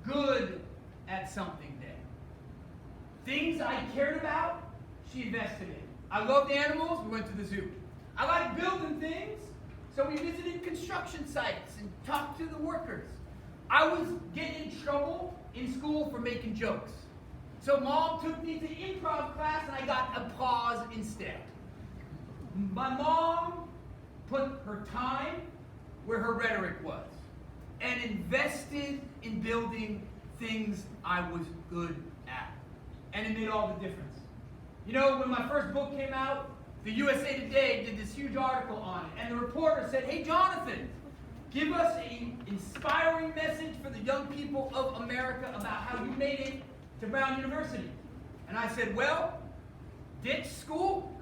good at something day. Things I cared about, she invested in. I loved animals, we went to the zoo. I liked building things, so we visited construction sites and talked to the workers. I was getting in trouble in school for making jokes. So Mom took me to improv class and I got applause instead. My mom put her time where her rhetoric was and invested in building things I was good at. And it made all the difference. You know, when my first book came out, the USA Today did this huge article on it, and the reporter said, hey, Jonathan, give us an inspiring message for the young people of America about how you made it to Brown University. And I said, well, ditch school,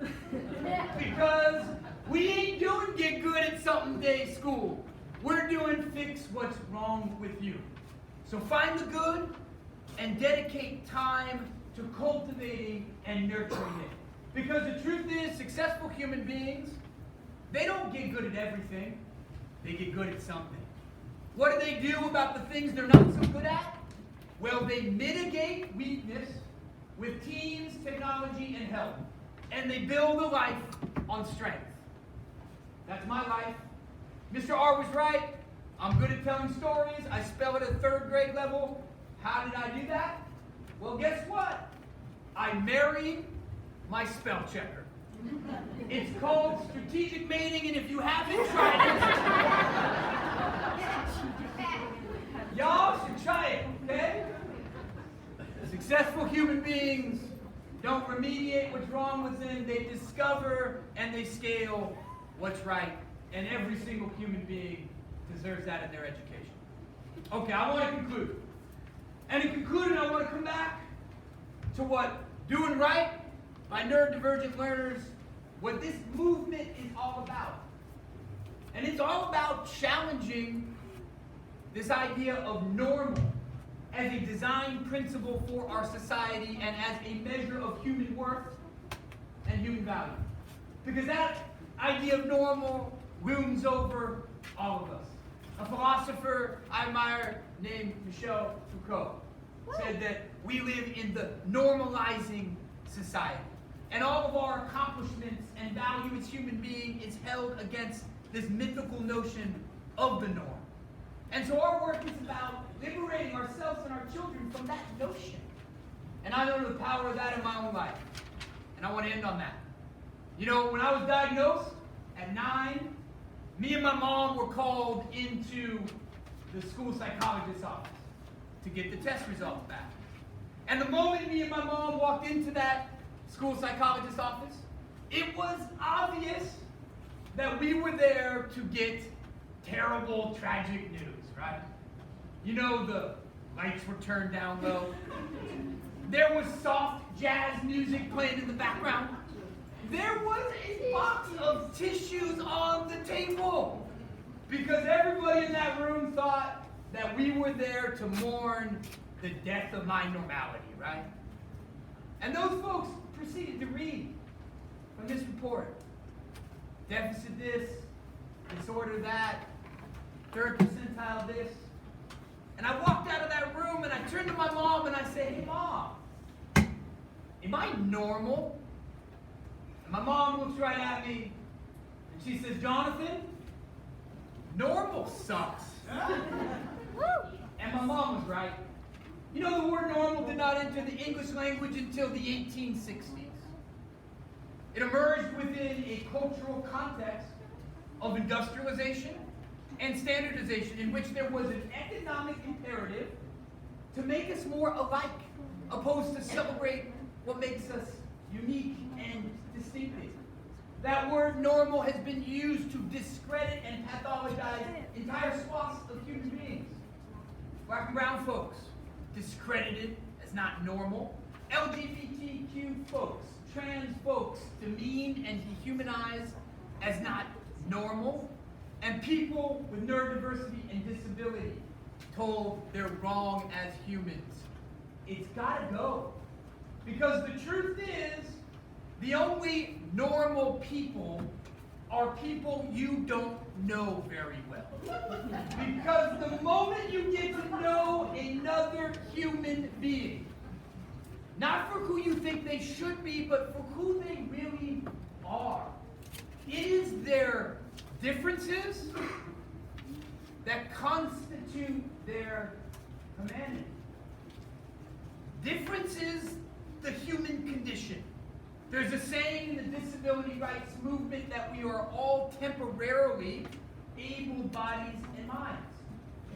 because we ain't doing get good at something day school. We're doing fix what's wrong with you. So find the good and dedicate time to cultivating and nurturing it. Because the truth is, successful human beings, they don't get good at everything. They get good at something. What do they do about the things they're not so good at? Well, they mitigate weakness with teams, technology, and help. And they build a life on strength. That's my life. Mr. R was right. I'm good at telling stories. I spell at a 3rd grade level. How did I do that? Well, guess what? I married my spell checker. It's called strategic mating, and if you haven't tried it, y'all should try it, okay? Successful human beings don't remediate what's wrong with them. They discover and they scale what's right. And every single human being deserves that in their education. Okay, I want to conclude. And in concluding, I want to come back to what doing right by neurodivergent learners, what this movement is all about. And it's all about challenging this idea of normal as a design principle for our society and as a measure of human worth and human value. Because that idea of normal looms over all of us. A philosopher I admire named Michel Foucault said that we live in the normalizing society. And all of our accomplishments and value as human beings is held against this mythical notion of the norm. And so our work is about liberating ourselves and our children from that notion. And I know the power of that in my own life. And I want to end on that. You know, when I was diagnosed at 9, me and my mom were called into the school psychologist's office to get the test results back. And the moment me and my mom walked into that school psychologist's office, it was obvious that we were there to get terrible, tragic news, right? You know, the lights were turned down low. There was soft jazz music playing in the background. There was a box of tissues on the table because everybody in that room thought that we were there to mourn the death of my normality, right? And those folks proceeded to read from this report. Deficit this, disorder that, third percentile this. And I walked out of that room and I turned to my mom and I said, "Hey Mom, am I normal?" And my mom looks right at me and she says, "Jonathan, normal sucks." And my mom was right. You know, the word normal did not enter the English language until the 1860s. It emerged within a cultural context of industrialization and standardization in which there was an economic imperative to make us more alike, opposed to celebrate what makes us unique and distinctive. That word normal has been used to discredit and pathologize entire swaths of human beings. Black and brown folks, discredited as not normal. LGBTQ folks, trans folks, demeaned and dehumanized as not normal. And people with neurodiversity and disability told they're wrong as humans. It's gotta go. Because the truth is, the only normal people are people you don't know very well. Because the moment you get to know another human being, not for who you think they should be, but for who they really are, it is their differences that constitute their humanity. Difference is the human condition. There's a saying in the disability rights movement that we are all temporarily able bodies and minds.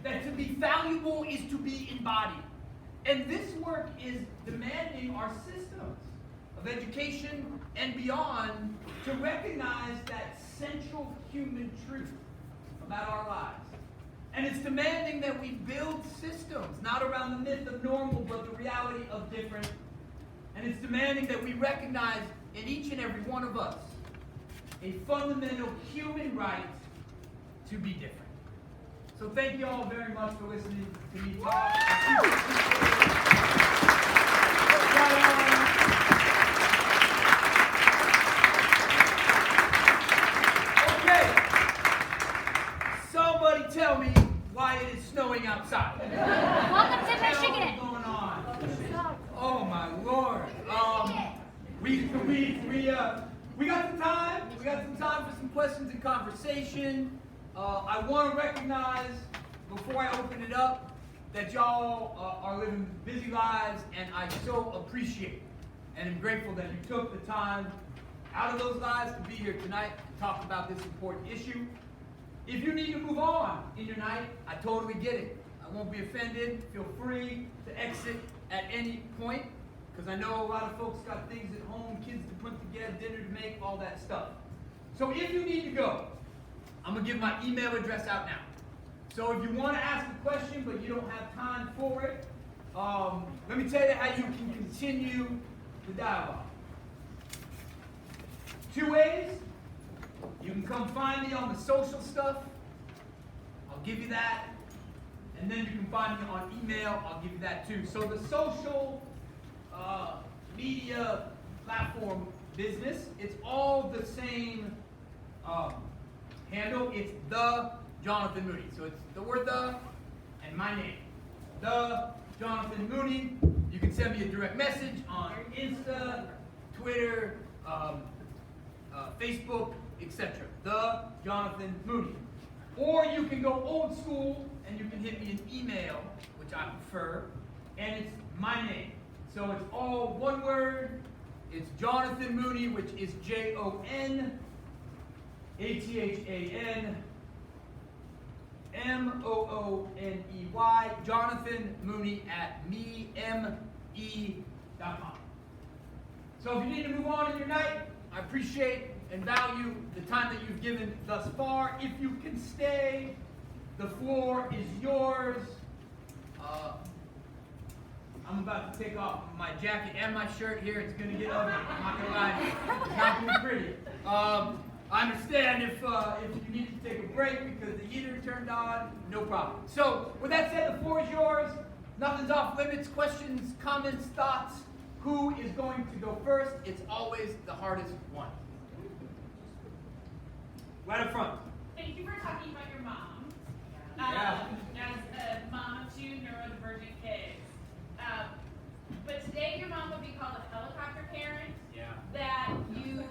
That to be valuable is to be embodied. And this work is demanding our systems of education and beyond to recognize that central human truth about our lives. And it's demanding that we build systems, not around the myth of normal, but the reality of different. And it's demanding that we recognize in each and every one of us a fundamental human right to be different. So thank you all very much for listening to me talk. Okay. Somebody tell me why it is snowing outside. Welcome to Michigan. What's going on? Oh my Lord. We got some time. We got some time for some questions and conversation. I want to recognize, before I open it up, that y'all are living busy lives, and I so appreciate and am grateful that you took the time out of those lives to be here tonight and talk about this important issue. If you need to move on in your night, I totally get it. I won't be offended. Feel free to exit at any point. because I know a lot of folks got things at home, kids to put together, dinner to make, all that stuff. So if you need to go, I'm going to give my email address out now. So if you want to ask a question but you don't have time for it, let me tell you how you can continue the dialogue. 2 ways. You can come find me on the social stuff. I'll give you that. And then you can find me on email. I'll give you that too. So the social media platform business, it's all the same handle. It's the Jonathan Mooney. So it's the word the and my name. The Jonathan Mooney. You can send me a direct message on Insta, Twitter, Facebook, etc. The Jonathan Mooney. Or you can go old school and you can hit me an email, which I prefer, and it's my name. So it's all one word. It's Jonathan Mooney, which is JONATHANMOONEY, Jonathan Mooney at me.com. So if you need to move on in your night, I appreciate and value the time that you've given thus far. If you can stay, the floor is yours. I'm about to take off my jacket and my shirt here. It's going to get ugly. I'm not going to lie to you. It's not going to be pretty. I understand if you need to take a break because the heater turned on, no problem. So with that said, the floor is yours. Nothing's off limits. Questions, comments, thoughts. Who is going to go first? It's always the hardest one. Right up front. Thank you for talking about your mom. Yeah. As a mom of 2 neurodivergent kids. But today your mom would be called a helicopter parent. Yeah. That you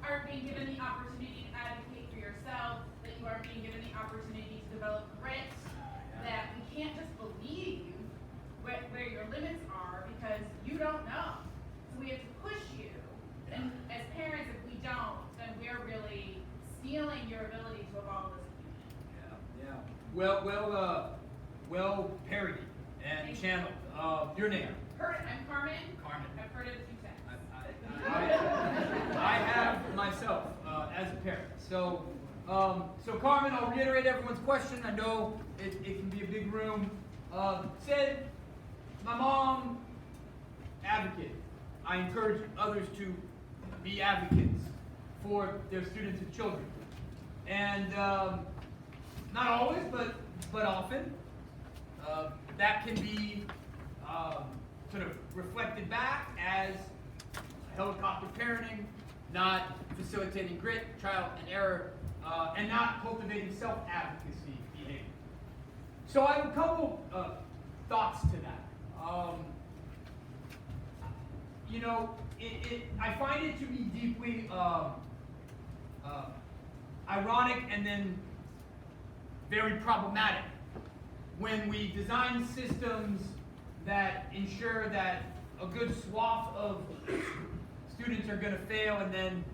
aren't being given the opportunity to advocate for yourself, that you aren't being given the opportunity to develop grit, that we can't just believe where your limits are because you don't know. So we have to push you. And as parents, if we don't, then we're really stealing your ability to evolve as a human. Yeah. Well parodied and channeled. Your name? I'm Carmen. Carmen. I've heard it a few times. I have myself as a parent. So Carmen, I'll reiterate everyone's question. I know it can be a big room. Said, my mom, advocate. I encourage others to be advocates for their students and children. And not always, but often, that can be sort of reflected back as helicopter parenting, not facilitating grit, trial and error, and not cultivating self-advocacy behavior. So I have a couple thoughts to that. I find it to be deeply ironic and then very problematic when we design systems that ensure that a good swath of students are going to fail and then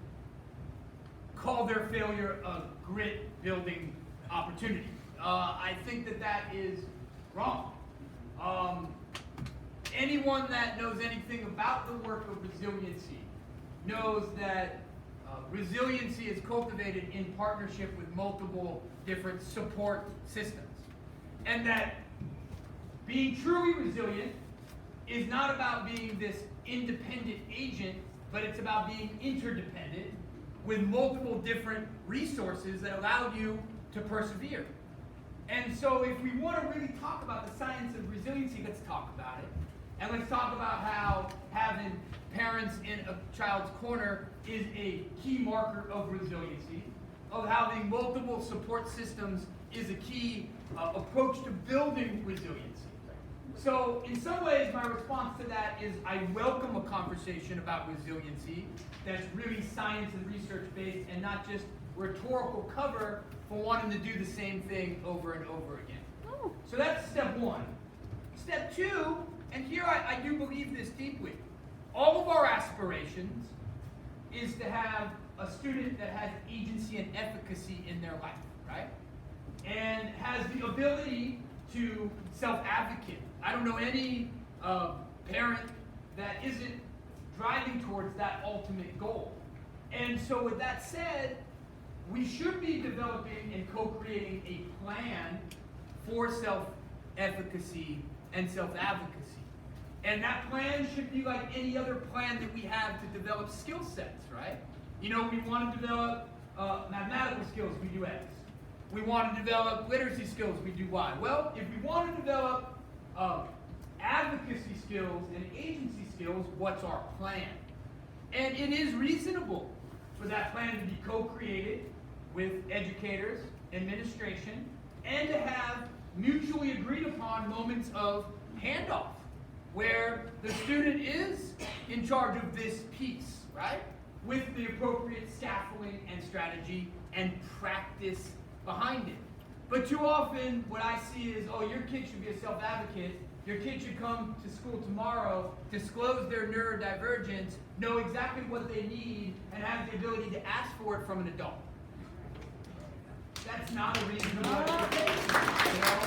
call their failure a grit building opportunity. I think that is wrong. Anyone that knows anything about the work of resiliency knows that resiliency is cultivated in partnership with multiple different support systems. And that being truly resilient is not about being this independent agent, but it's about being interdependent with multiple different resources that allow you to persevere. And so if we want to really talk about the science of resiliency, let's talk about it. And let's talk about how having parents in a child's corner is a key marker of resiliency, of having multiple support systems is a key approach to building resiliency. So in some ways, my response to that is I welcome a conversation about resiliency that's really science and research based and not just rhetorical cover for wanting to do the same thing over and over again. So that's step one. Step two, and here I do believe this deeply, all of our aspirations is to have a student that has agency and efficacy in their life, right? And has the ability to self-advocate. I don't know any parent that isn't driving towards that ultimate goal. And so with that said, we should be developing and co-creating a plan for self-efficacy and self-advocacy. And that plan should be like any other plan that we have to develop skill sets, right? You know, we want to develop mathematical skills, we do X. We want to develop literacy skills, we do Y. Well, if we want to develop advocacy skills and agency skills, what's our plan? And it is reasonable for that plan to be co-created with educators, administration, and to have mutually agreed upon moments of handoff, where the student is in charge of this piece, right? With the appropriate scaffolding and strategy and practice behind it. But too often, what I see is, oh, your kid should be a self-advocate. Your kid should come to school tomorrow, disclose their neurodivergence, know exactly what they need, and have the ability to ask for it from an adult. That's not a reasonable expectation. You know?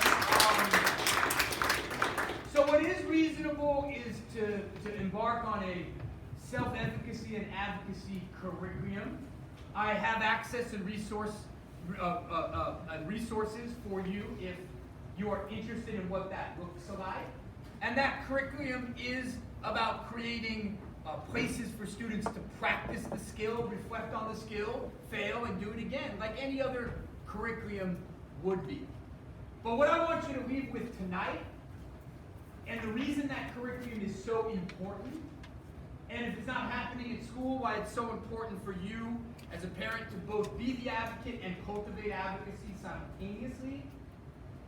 So what is reasonable is to embark on a self-efficacy and advocacy curriculum. I have access and resources for you if you are interested in what that looks like. And that curriculum is about creating places for students to practice the skill, reflect on the skill, fail, and do it again, like any other curriculum would be. But what I want you to leave with tonight, and the reason that curriculum is so important, and if it's not happening at school, why it's so important for you as a parent to both be the advocate and cultivate advocacy simultaneously,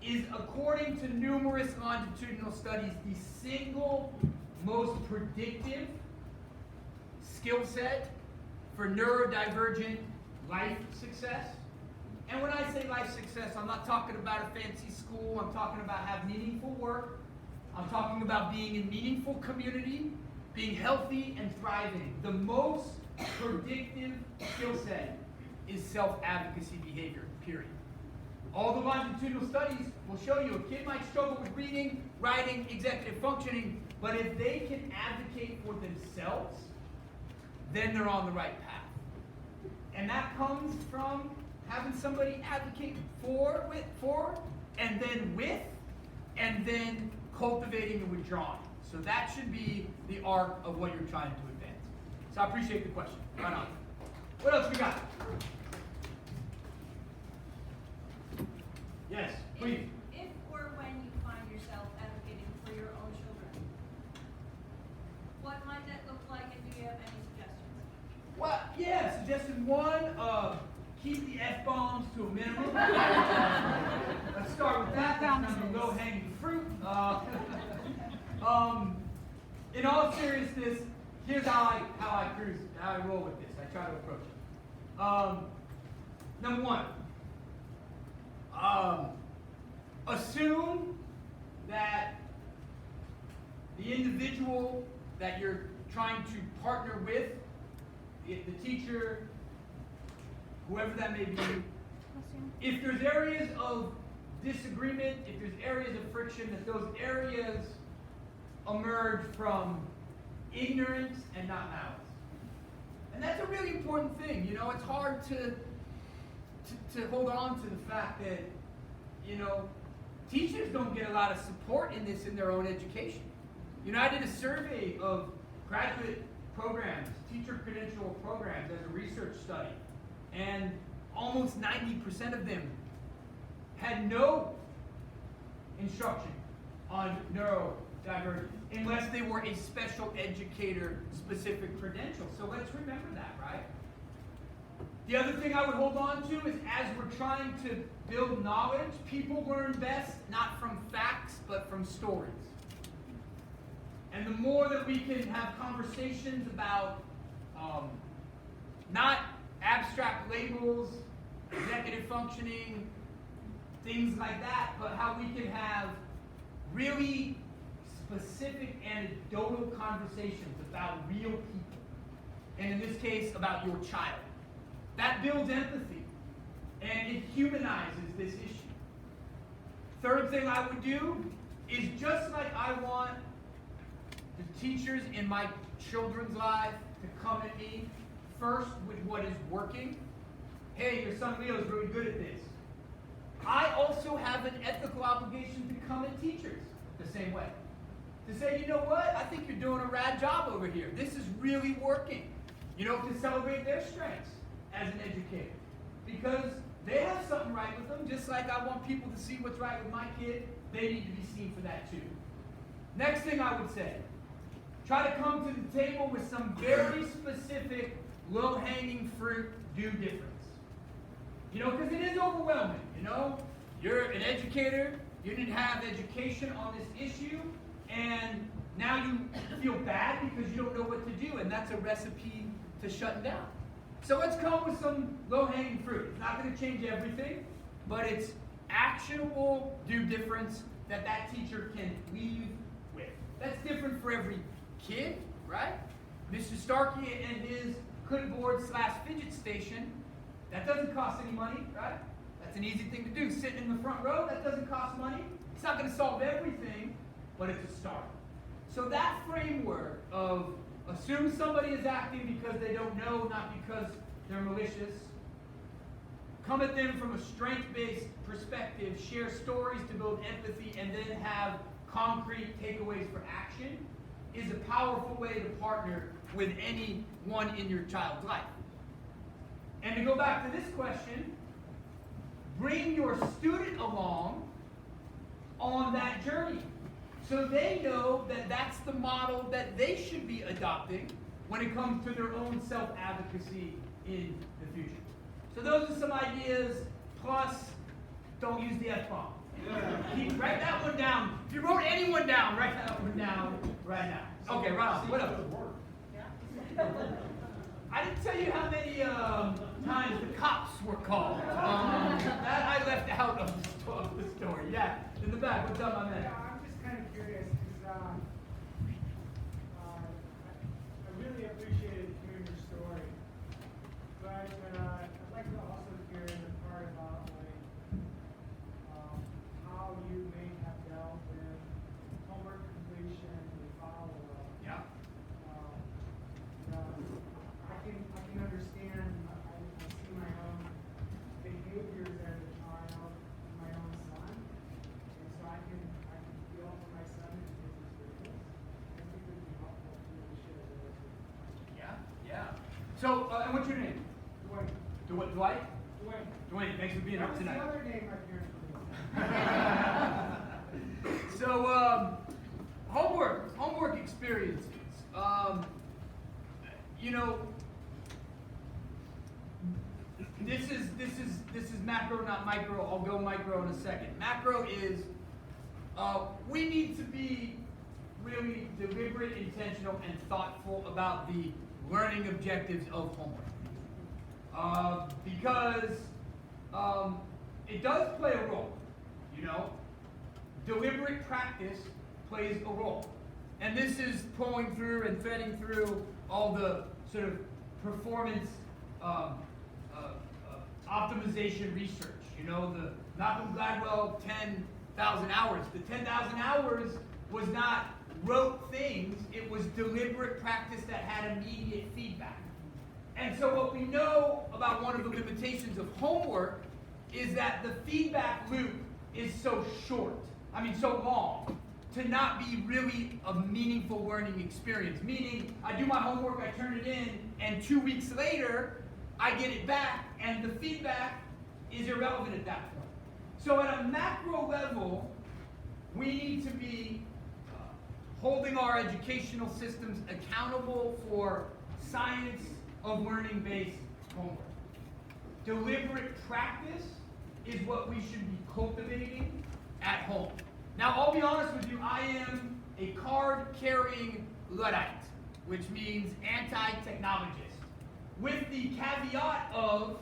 is, according to numerous longitudinal studies, the single most predictive skill set for neurodivergent life success. And when I say life success, I'm not talking about a fancy school. I'm talking about have meaningful work. I'm talking about being in meaningful community, being healthy and thriving. The most predictive skill set is self-advocacy behavior, period. All the longitudinal studies will show you a kid might struggle with reading, writing, executive functioning, but if they can advocate for themselves, then they're on the right path. And that comes from having somebody advocate for, and then cultivating and withdrawing. So that should be the arc of what you're trying to advance. So I appreciate the question. Right on. What else we got? Yes, please. If or when you find yourself advocating for your own children, what might that look like, and do you have any suggestions? Well, yeah, suggestion one, keep the F-bombs to a minimum. Let's start with that. That's kind of the low-hanging fruit. In all seriousness, here's how I roll with this. I try to approach it. Number one, assume that the individual that you're trying to partner with, the teacher, whoever that may be, if there's areas of disagreement, if there's areas of friction, that those areas emerge from ignorance and not malice. And that's a really important thing. You know, it's hard to hold on to the fact that, you know, teachers don't get a lot of support in this in their own education. You know, I did a survey of graduate programs, teacher credential programs as a research study, and almost 90% of them had no instruction on neurodivergence unless they were a special educator specific credential. So let's remember that, right? The other thing I would hold on to is, as we're trying to build knowledge, people learn best not from facts but from stories. And the more that we can have conversations about not abstract labels, executive functioning, things like that, but how we can have really specific anecdotal conversations about real people. And in this case, about your child. That builds empathy, and it humanizes this issue. Third thing I would do is, just like I want the teachers in my children's life to come at me first with what is working. Hey, your son Leo is really good at this. I also have an ethical obligation to come at teachers the same way. To say, you know what, I think you're doing a rad job over here. This is really working. You know, to celebrate their strengths as an educator. Because they have something right with them, just like I want people to see what's right with my kid, they need to be seen for that too. Next thing I would say, try to come to the table with some very specific, low-hanging fruit, do difference. You know, because it is overwhelming, you know? You're an educator, you didn't have education on this issue, and now you feel bad because you don't know what to do, and that's a recipe to shutting down. So let's come with some low-hanging fruit. It's not going to change everything, but it's actionable do difference that that teacher can leave with. That's different for every kid, right? Mr. Starkey and his clipboard/fidget station, that doesn't cost any money, right? That's an easy thing to do. Sitting in the front row, that doesn't cost money. It's not going to solve everything, but it's a start. So that framework of assume somebody is acting because they don't know, not because they're malicious. Come at them from a strength-based perspective, share stories to build empathy, and then have concrete takeaways for action is a powerful way to partner with anyone in your child's life. And to go back to this question, bring your student along on that journey so they know that that's the model that they should be adopting when it comes to their own self-advocacy in the future. So those are some ideas, plus don't use the F-bomb. Write that one down. If you wrote anyone down, write that one down right now. Okay, right on. What else? I didn't tell you how many times the cops were called. That I left out of the story. Yeah, in the back. What's up, my man? Yeah, I'm just kind of curious because I really appreciated hearing your story, but I'd like to also hear the part about how you may have dealt with homework completion and follow-up. Yeah. I can understand. I see my own behaviors as a child, my own son, and so I can feel for my son and his experience. I think it would be helpful for you to share those. Yeah. So, and what's your name? Dwayne. Dwight? Dwayne. Dwayne, thanks for being That here was tonight. the other name my parents were using. So, homework experiences. You know, this is macro, not micro. I'll go micro in a second. Macro is we need to be really deliberate, intentional, and thoughtful about the learning objectives of homework. Because it does play a role, you know. Deliberate practice plays a role. And this is pulling through and threading through all the sort of performance optimization research. You know, the Malcolm Gladwell 10,000 hours. The 10,000 hours was not rote things, it was deliberate practice that had immediate feedback. And so what we know about one of the limitations of homework is that the feedback loop is so short, so long, to not be really a meaningful learning experience. Meaning, I do my homework, I turn it in, and 2 weeks later, I get it back, and the feedback is irrelevant at that point. So at a macro level, we need to be holding our educational systems accountable for science of learning-based homework. Deliberate practice is what we should be cultivating at home. Now, I'll be honest with you, I am a card-carrying Luddite, which means anti-technologist, with the caveat of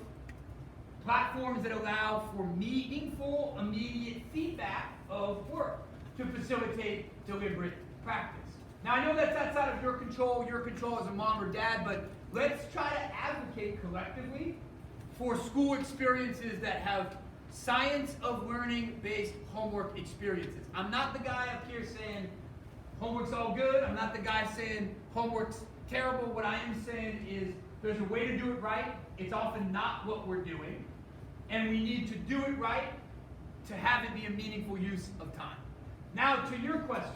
platforms that allow for meaningful, immediate feedback of work to facilitate deliberate practice. Now, I know that's outside of your control as a mom or dad, but let's try to advocate collectively for school experiences that have science of learning based homework experiences. I'm not the guy up here saying homework's all good. I'm not the guy saying homework's terrible. What I am saying is there's a way to do it right. It's often not what we're doing. And we need to do it right to have it be a meaningful use of time. Now to your question.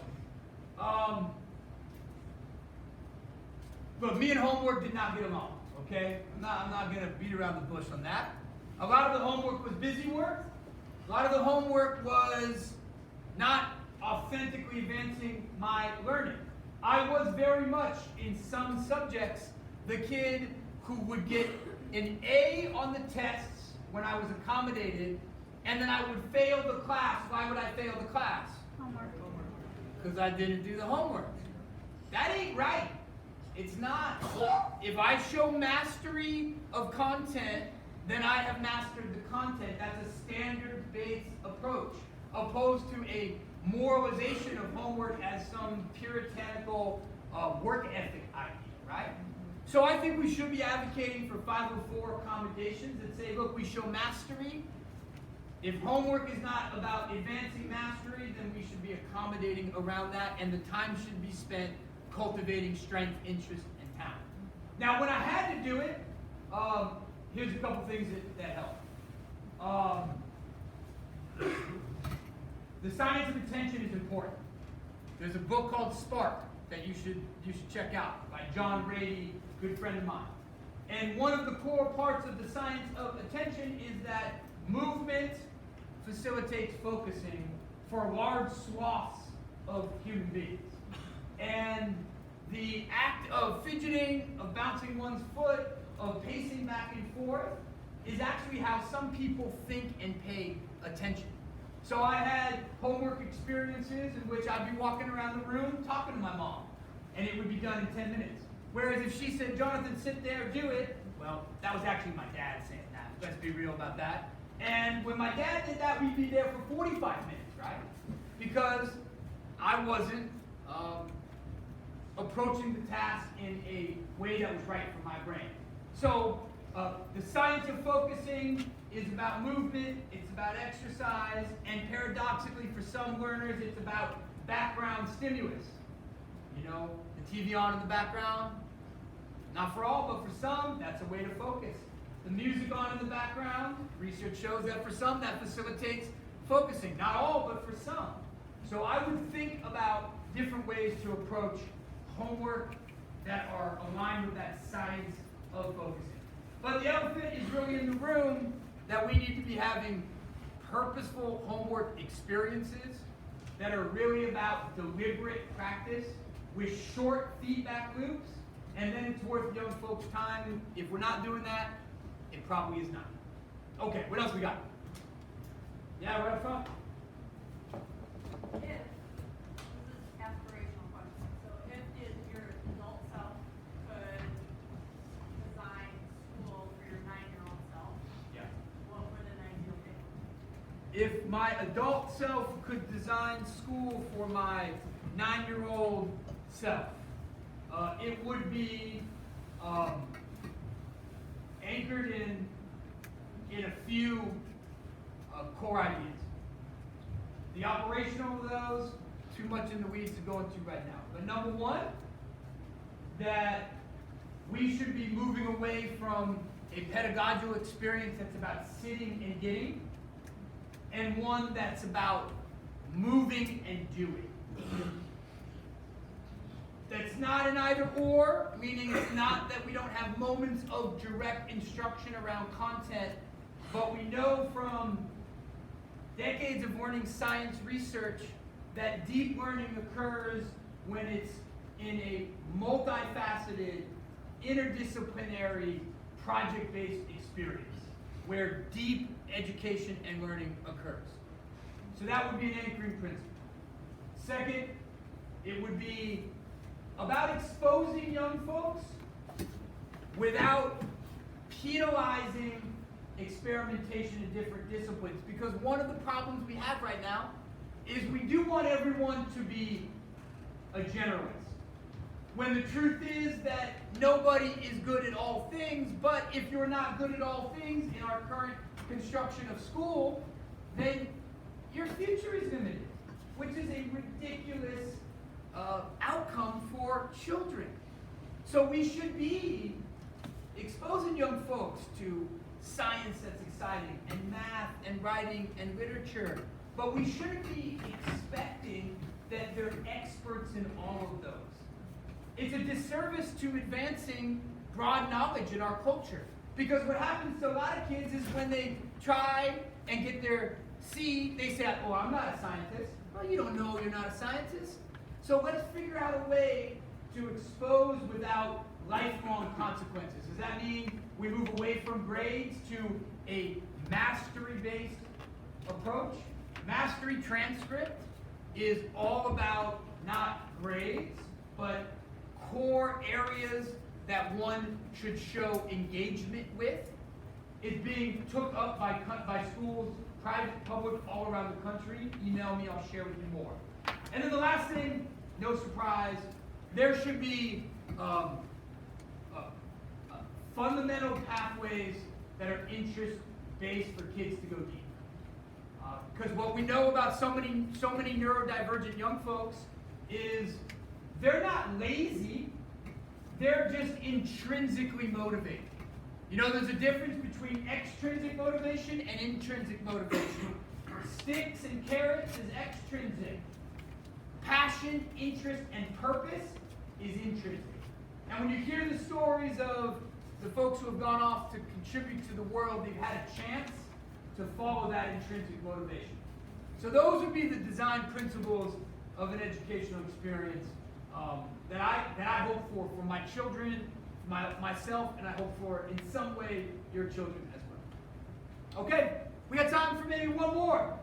Look, me and homework did not get along, okay? I'm not going to beat around the bush on that. A lot of the homework was busy work. A lot of the homework was not authentically advancing my learning. I was very much, in some subjects, the kid who would get an A on the tests when I was accommodated, and then I would fail the class. Why would I fail the class? Homework. Because I didn't do the homework. That ain't right. It's not. If I show mastery of content, then I have mastered the content. That's a standard-based approach, opposed to a moralization of homework as some puritanical work ethic idea, right? So I think we should be advocating for 504 accommodations that say, look, we show mastery. If homework is not about advancing mastery, then we should be accommodating around that, and the time should be spent cultivating strength, interest, and talent. Now, when I had to do it, here's a couple things that help. The science of attention is important. There's a book called Spark that you should check out by John Brady, good friend of mine. And one of the core parts of the science of attention is that movement facilitates focusing for large swaths of human beings. And the act of fidgeting, of bouncing one's foot, of pacing back and forth is actually how some people think and pay attention. So I had homework experiences in which I'd be walking around the room talking to my mom, and it would be done in 10 minutes. Whereas if she said, Jonathan, sit there, do it, well, that was actually my dad saying that. Let's be real about that. And when my dad did that, we'd be there for 45 minutes, right? Because I wasn't approaching the task in a way that was right for my brain. So the science of focusing is about movement, it's about exercise, and paradoxically for some learners, it's about background stimulus. You know, the TV on in the background, not for all, but for some, that's a way to focus. The music on in the background, research shows that for some, that facilitates focusing. Not all, but for some. So I would think about different ways to approach homework that are aligned with that science of focusing. But the elephant is really in the room that we need to be having purposeful homework experiences that are really about deliberate practice with short feedback loops, and then it's worth young folks' time. If we're not doing that, it probably is not. Okay, what else we got? Yeah, right up front. If, this is aspirational question, so if your adult self could design school for your 9-year-old self, Yeah. what would an ideal day look like? If my adult self could design school for my 9-year-old self, it would be anchored in a few core ideas. The operational of those, too much in the weeds to go into right now. But number one, that we should be moving away from a pedagogical experience that's about sitting and getting, and one that's about moving and doing. That's not an either or, meaning it's not that we don't have moments of direct instruction around content, but we know from decades of learning science research that deep learning occurs when it's in a multifaceted, interdisciplinary, project-based experience, where deep education and learning occurs. So that would be an anchoring principle. Second, it would be about exposing young folks without penalizing experimentation in different disciplines. Because one of the problems we have right now is we do want everyone to be a generalist. When the truth is that nobody is good at all things, but if you're not good at all things in our current construction of school, then your future is limited, which is a ridiculous outcome for children. So we should be exposing young folks to science that's exciting, and math, and writing, and literature. But we shouldn't be expecting that they're experts in all of those. It's a disservice to advancing broad knowledge in our culture. Because what happens to a lot of kids is when they try and get their C, they say, oh, I'm not a scientist. Well, you don't know you're not a scientist. So let's figure out a way to expose without lifelong consequences. Does that mean we move away from grades to a mastery-based approach? Mastery transcript is all about not grades, but core areas that one should show engagement with. It's being took up by schools, private, public, all around the country. Email me, I'll share with you more. And then the last thing, no surprise, there should be fundamental pathways that are interest-based for kids to go deep. Because what we know about so many neurodivergent young folks is they're not lazy, they're just intrinsically motivated. You know, there's a difference between extrinsic motivation and intrinsic motivation. Sticks and carrots is extrinsic. Passion, interest, and purpose is intrinsic. And when you hear the stories of the folks who have gone off to contribute to the world, they've had a chance to follow that intrinsic motivation. So those would be the design principles of an educational experience that I hope for my children, myself, and I hope for in some way your children as well. Okay, we got time for maybe one more.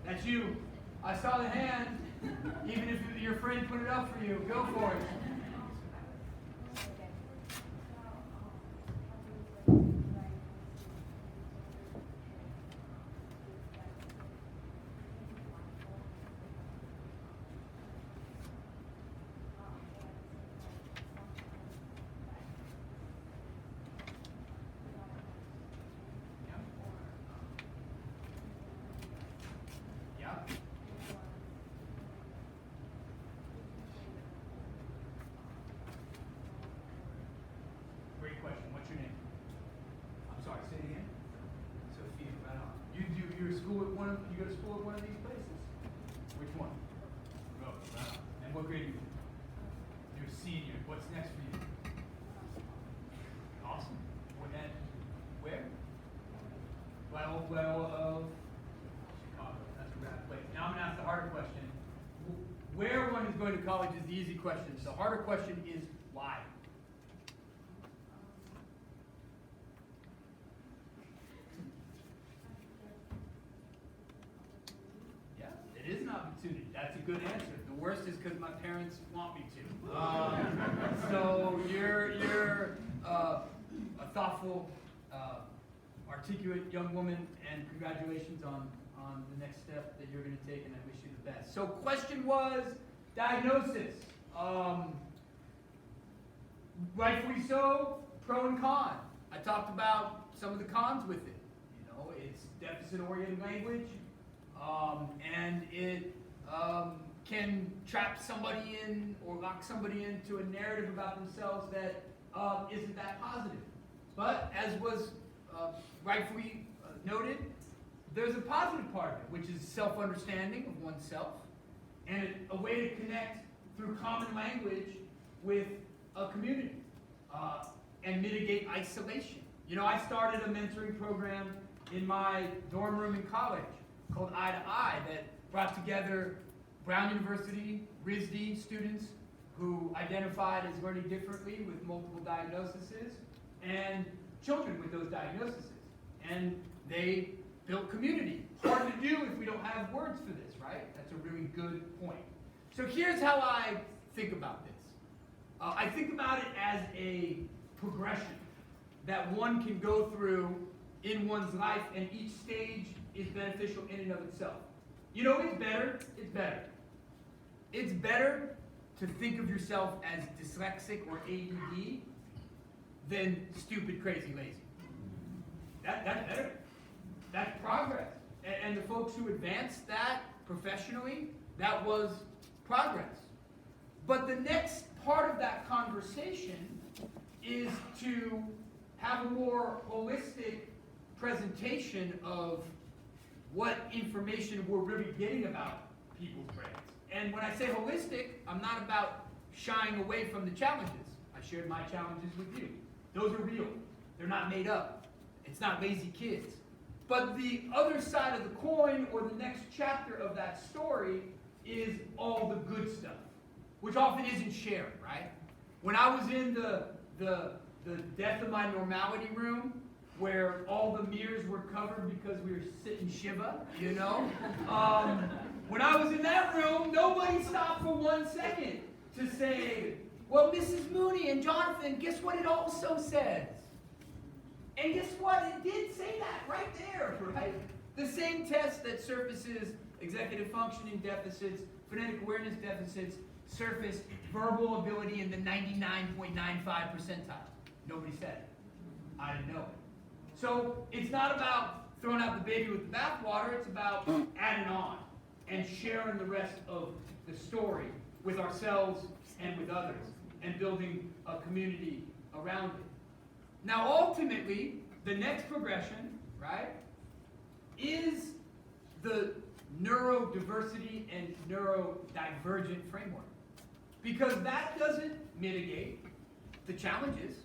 That's you. I saw the hand. Even if your friend put it up for you, go for it. You go to school at one of these places? Which one? Oh, wow. And what grade are you in? You're a senior. What's next for you? Awesome. And where? Well of Chicago. That's a rad place. Now I'm going to ask the harder question. Where one is going to college is the easy question. The harder question is why? It is an opportunity. That's a good answer. The worst is because my parents want me to. So you're a thoughtful, articulate young woman, and congratulations on the next step that you're going to take, and I wish you the best. So question was diagnosis. Rightfully so, pro and con. I talked about some of the cons with it. You know, it's deficit-oriented language. And it can trap somebody in or lock somebody into a narrative about themselves that isn't that positive. But as was rightfully noted, there's a positive part of it, which is self-understanding of oneself and a way to connect through common language with a community and mitigate isolation. You know, I started a mentoring program in my dorm room in college called Eye to Eye that brought together Brown University, RISD students who identified as learning differently with multiple diagnoses and children with those diagnoses. And they built community. Hard to do if we don't have words for this, right? That's a really good point. So here's how I think about this. I think about it as a progression that one can go through in one's life, and each stage is beneficial in and of itself. You know, it's better. It's better to think of yourself as dyslexic or ADD than stupid, crazy, lazy. That's better. That's progress. And the folks who advanced that professionally, that was progress. But the next part of that conversation is to have a more holistic presentation of what information we're really getting about people's brains. And when I say holistic, I'm not about shying away from the challenges. I shared my challenges with you. Those are real. They're not made up. It's not lazy kids. But the other side of the coin, or the next chapter of that story, is all the good stuff, which often isn't shared, right? When I was in the death of my normality room, where all the mirrors were covered because we were sitting Shiva, you know? When I was in that room, nobody stopped for 1 second to say, well, Mrs. Mooney and Jonathan, guess what it also says? And guess what? It did say that right there, right? The same test that surfaces executive functioning deficits, phonetic awareness deficits, surfaced verbal ability in the 99.95 percentile. Nobody said it. I didn't know it. So it's not about throwing out the baby with the bathwater, it's about adding on and sharing the rest of the story with ourselves and with others and building a community around it. Now ultimately, the next progression, right, is the neurodiversity and neurodivergent framework. Because that doesn't mitigate the challenges.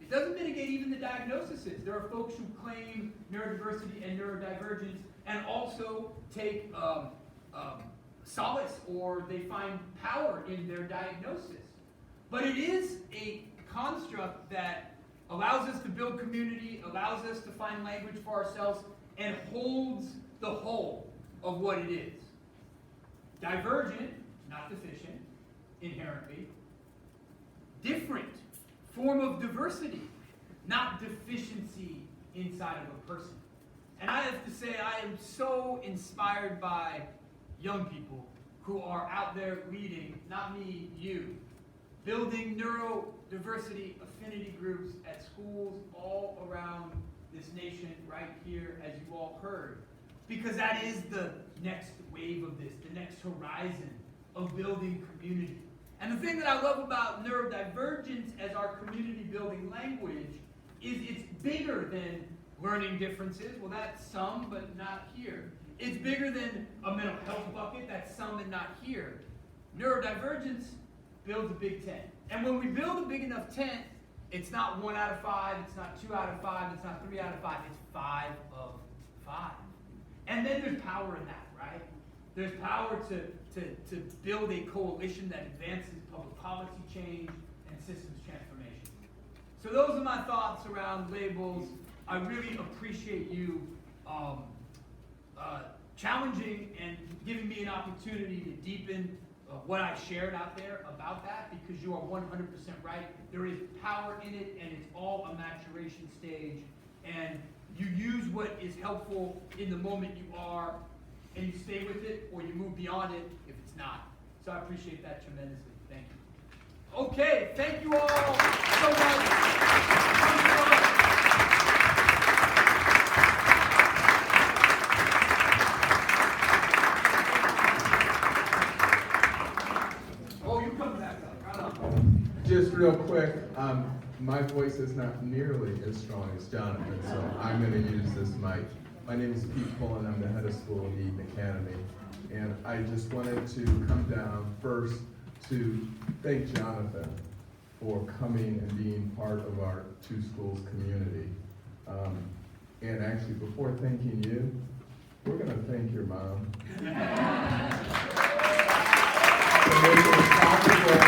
It doesn't mitigate even the diagnoses. There are folks who claim neurodiversity and neurodivergence and also take solace, or they find power in their diagnosis. But it is a construct that allows us to build community, allows us to find language for ourselves, and holds the whole of what it is. Divergent, not deficient, inherently. Different, form of diversity, not deficiency inside of a person. And I have to say, I am so inspired by young people who are out there leading, not me, you, building neurodiversity affinity groups at schools all around this nation right here, as you all heard. Because that is the next wave of this, the next horizon of building community. And the thing that I love about neurodivergence as our community building language is it's bigger than learning differences. Well, that's some, but not here. It's bigger than a mental health bucket. That's some and not here. Neurodivergence builds a big tent. And when we build a big enough tent, it's not 1 out of 5, it's not 2 out of 5, it's not 3 out of 5, it's 5 of 5. And then there's power in that, right? There's power to build a coalition that advances public policy change and systems transformation. So those are my thoughts around labels. I really appreciate you challenging and giving me an opportunity to deepen what I shared out there about that, because you are 100% right. There is power in it, and it's all a maturation stage. And you use what is helpful in the moment you are, and you stay with it, or you move beyond it if it's not. So I appreciate that tremendously. Thank you. Okay, thank you all so much. Oh, you come back up. Right on. Just real quick, my voice is not nearly as strong as Jonathan, so I'm going to use this mic. My name is Pete Pullen. I'm the head of school at Eton Academy. And I just wanted to come down first to thank Jonathan for coming and being part of our two schools community. And actually, before thanking you, we're going to thank your mom. For making it possible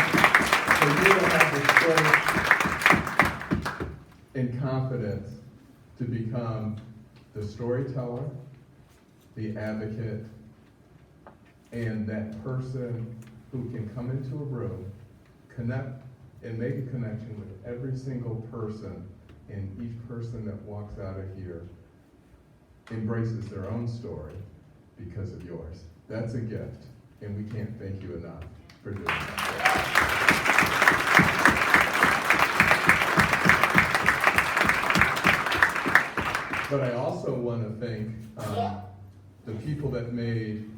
for you to have the strength and confidence to become the storyteller, the advocate, and that person who can come into a room, connect, and make a connection with every single person, and each person that walks out of here embraces their own story because of yours. That's a gift, and we can't thank you enough for doing that. But I also want to thank the people that made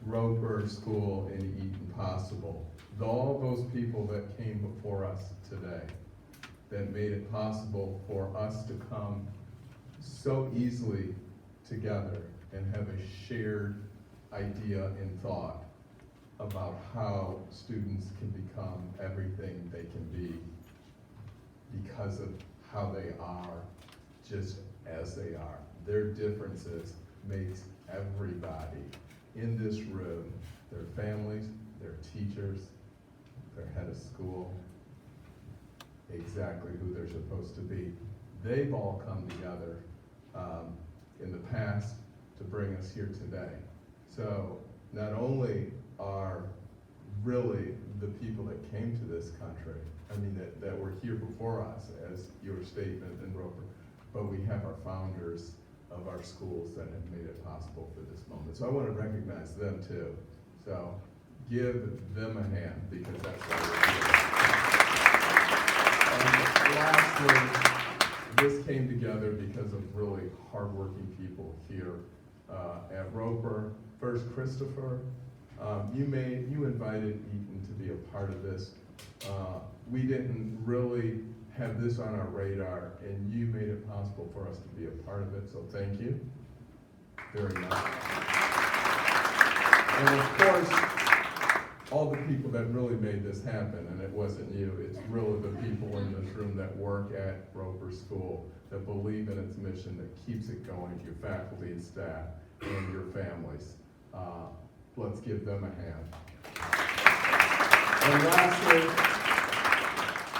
Roeper School in Eton possible. All those people that came before us today, that made it possible for us to come so easily together and have a shared idea and thought about how students can become everything they can be because of how they are, just as they are. Their differences makes everybody in this room, their families, their teachers, their head of school, exactly who they're supposed to be. They've all come together in the past to bring us here today. So not only are really the people that came to this country, I mean, that were here before us, as your statement in Roeper, but we have our founders of our schools that have made it possible for this moment. So I want to recognize them too. So give them a hand, because that's why we're here. And lastly, this came together because of really hardworking people here at Roeper. First, Christopher, you invited Eton to be a part of this. We didn't really have this on our radar, and you made it possible for us to be a part of it, so thank you very much. And of course, all the people that really made this happen, and it wasn't you, it's really the people in this room that work at Roeper School, that believe in its mission, that keeps it going, your faculty and staff, and your families. Let's give them a hand. And lastly,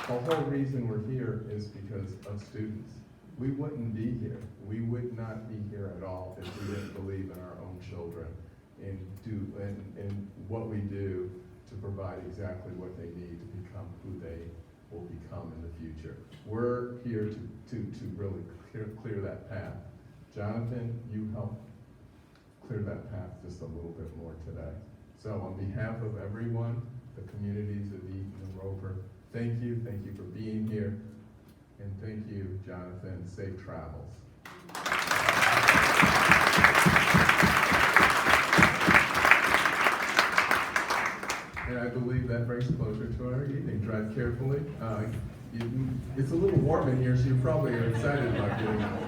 the whole reason we're here is because of students. We wouldn't be here. We would not be here at all if we didn't believe in our own children and what we do to provide exactly what they need to become who they will become in the future. We're here to really clear that path. Jonathan, you helped clear that path just a little bit more today. So on behalf of everyone, the communities of Eton and Roeper, thank you for being here, and thank you, Jonathan. Safe travels. And I believe that brings closure to our evening. Drive carefully. It's a little warm in here, so you probably are excited about getting out.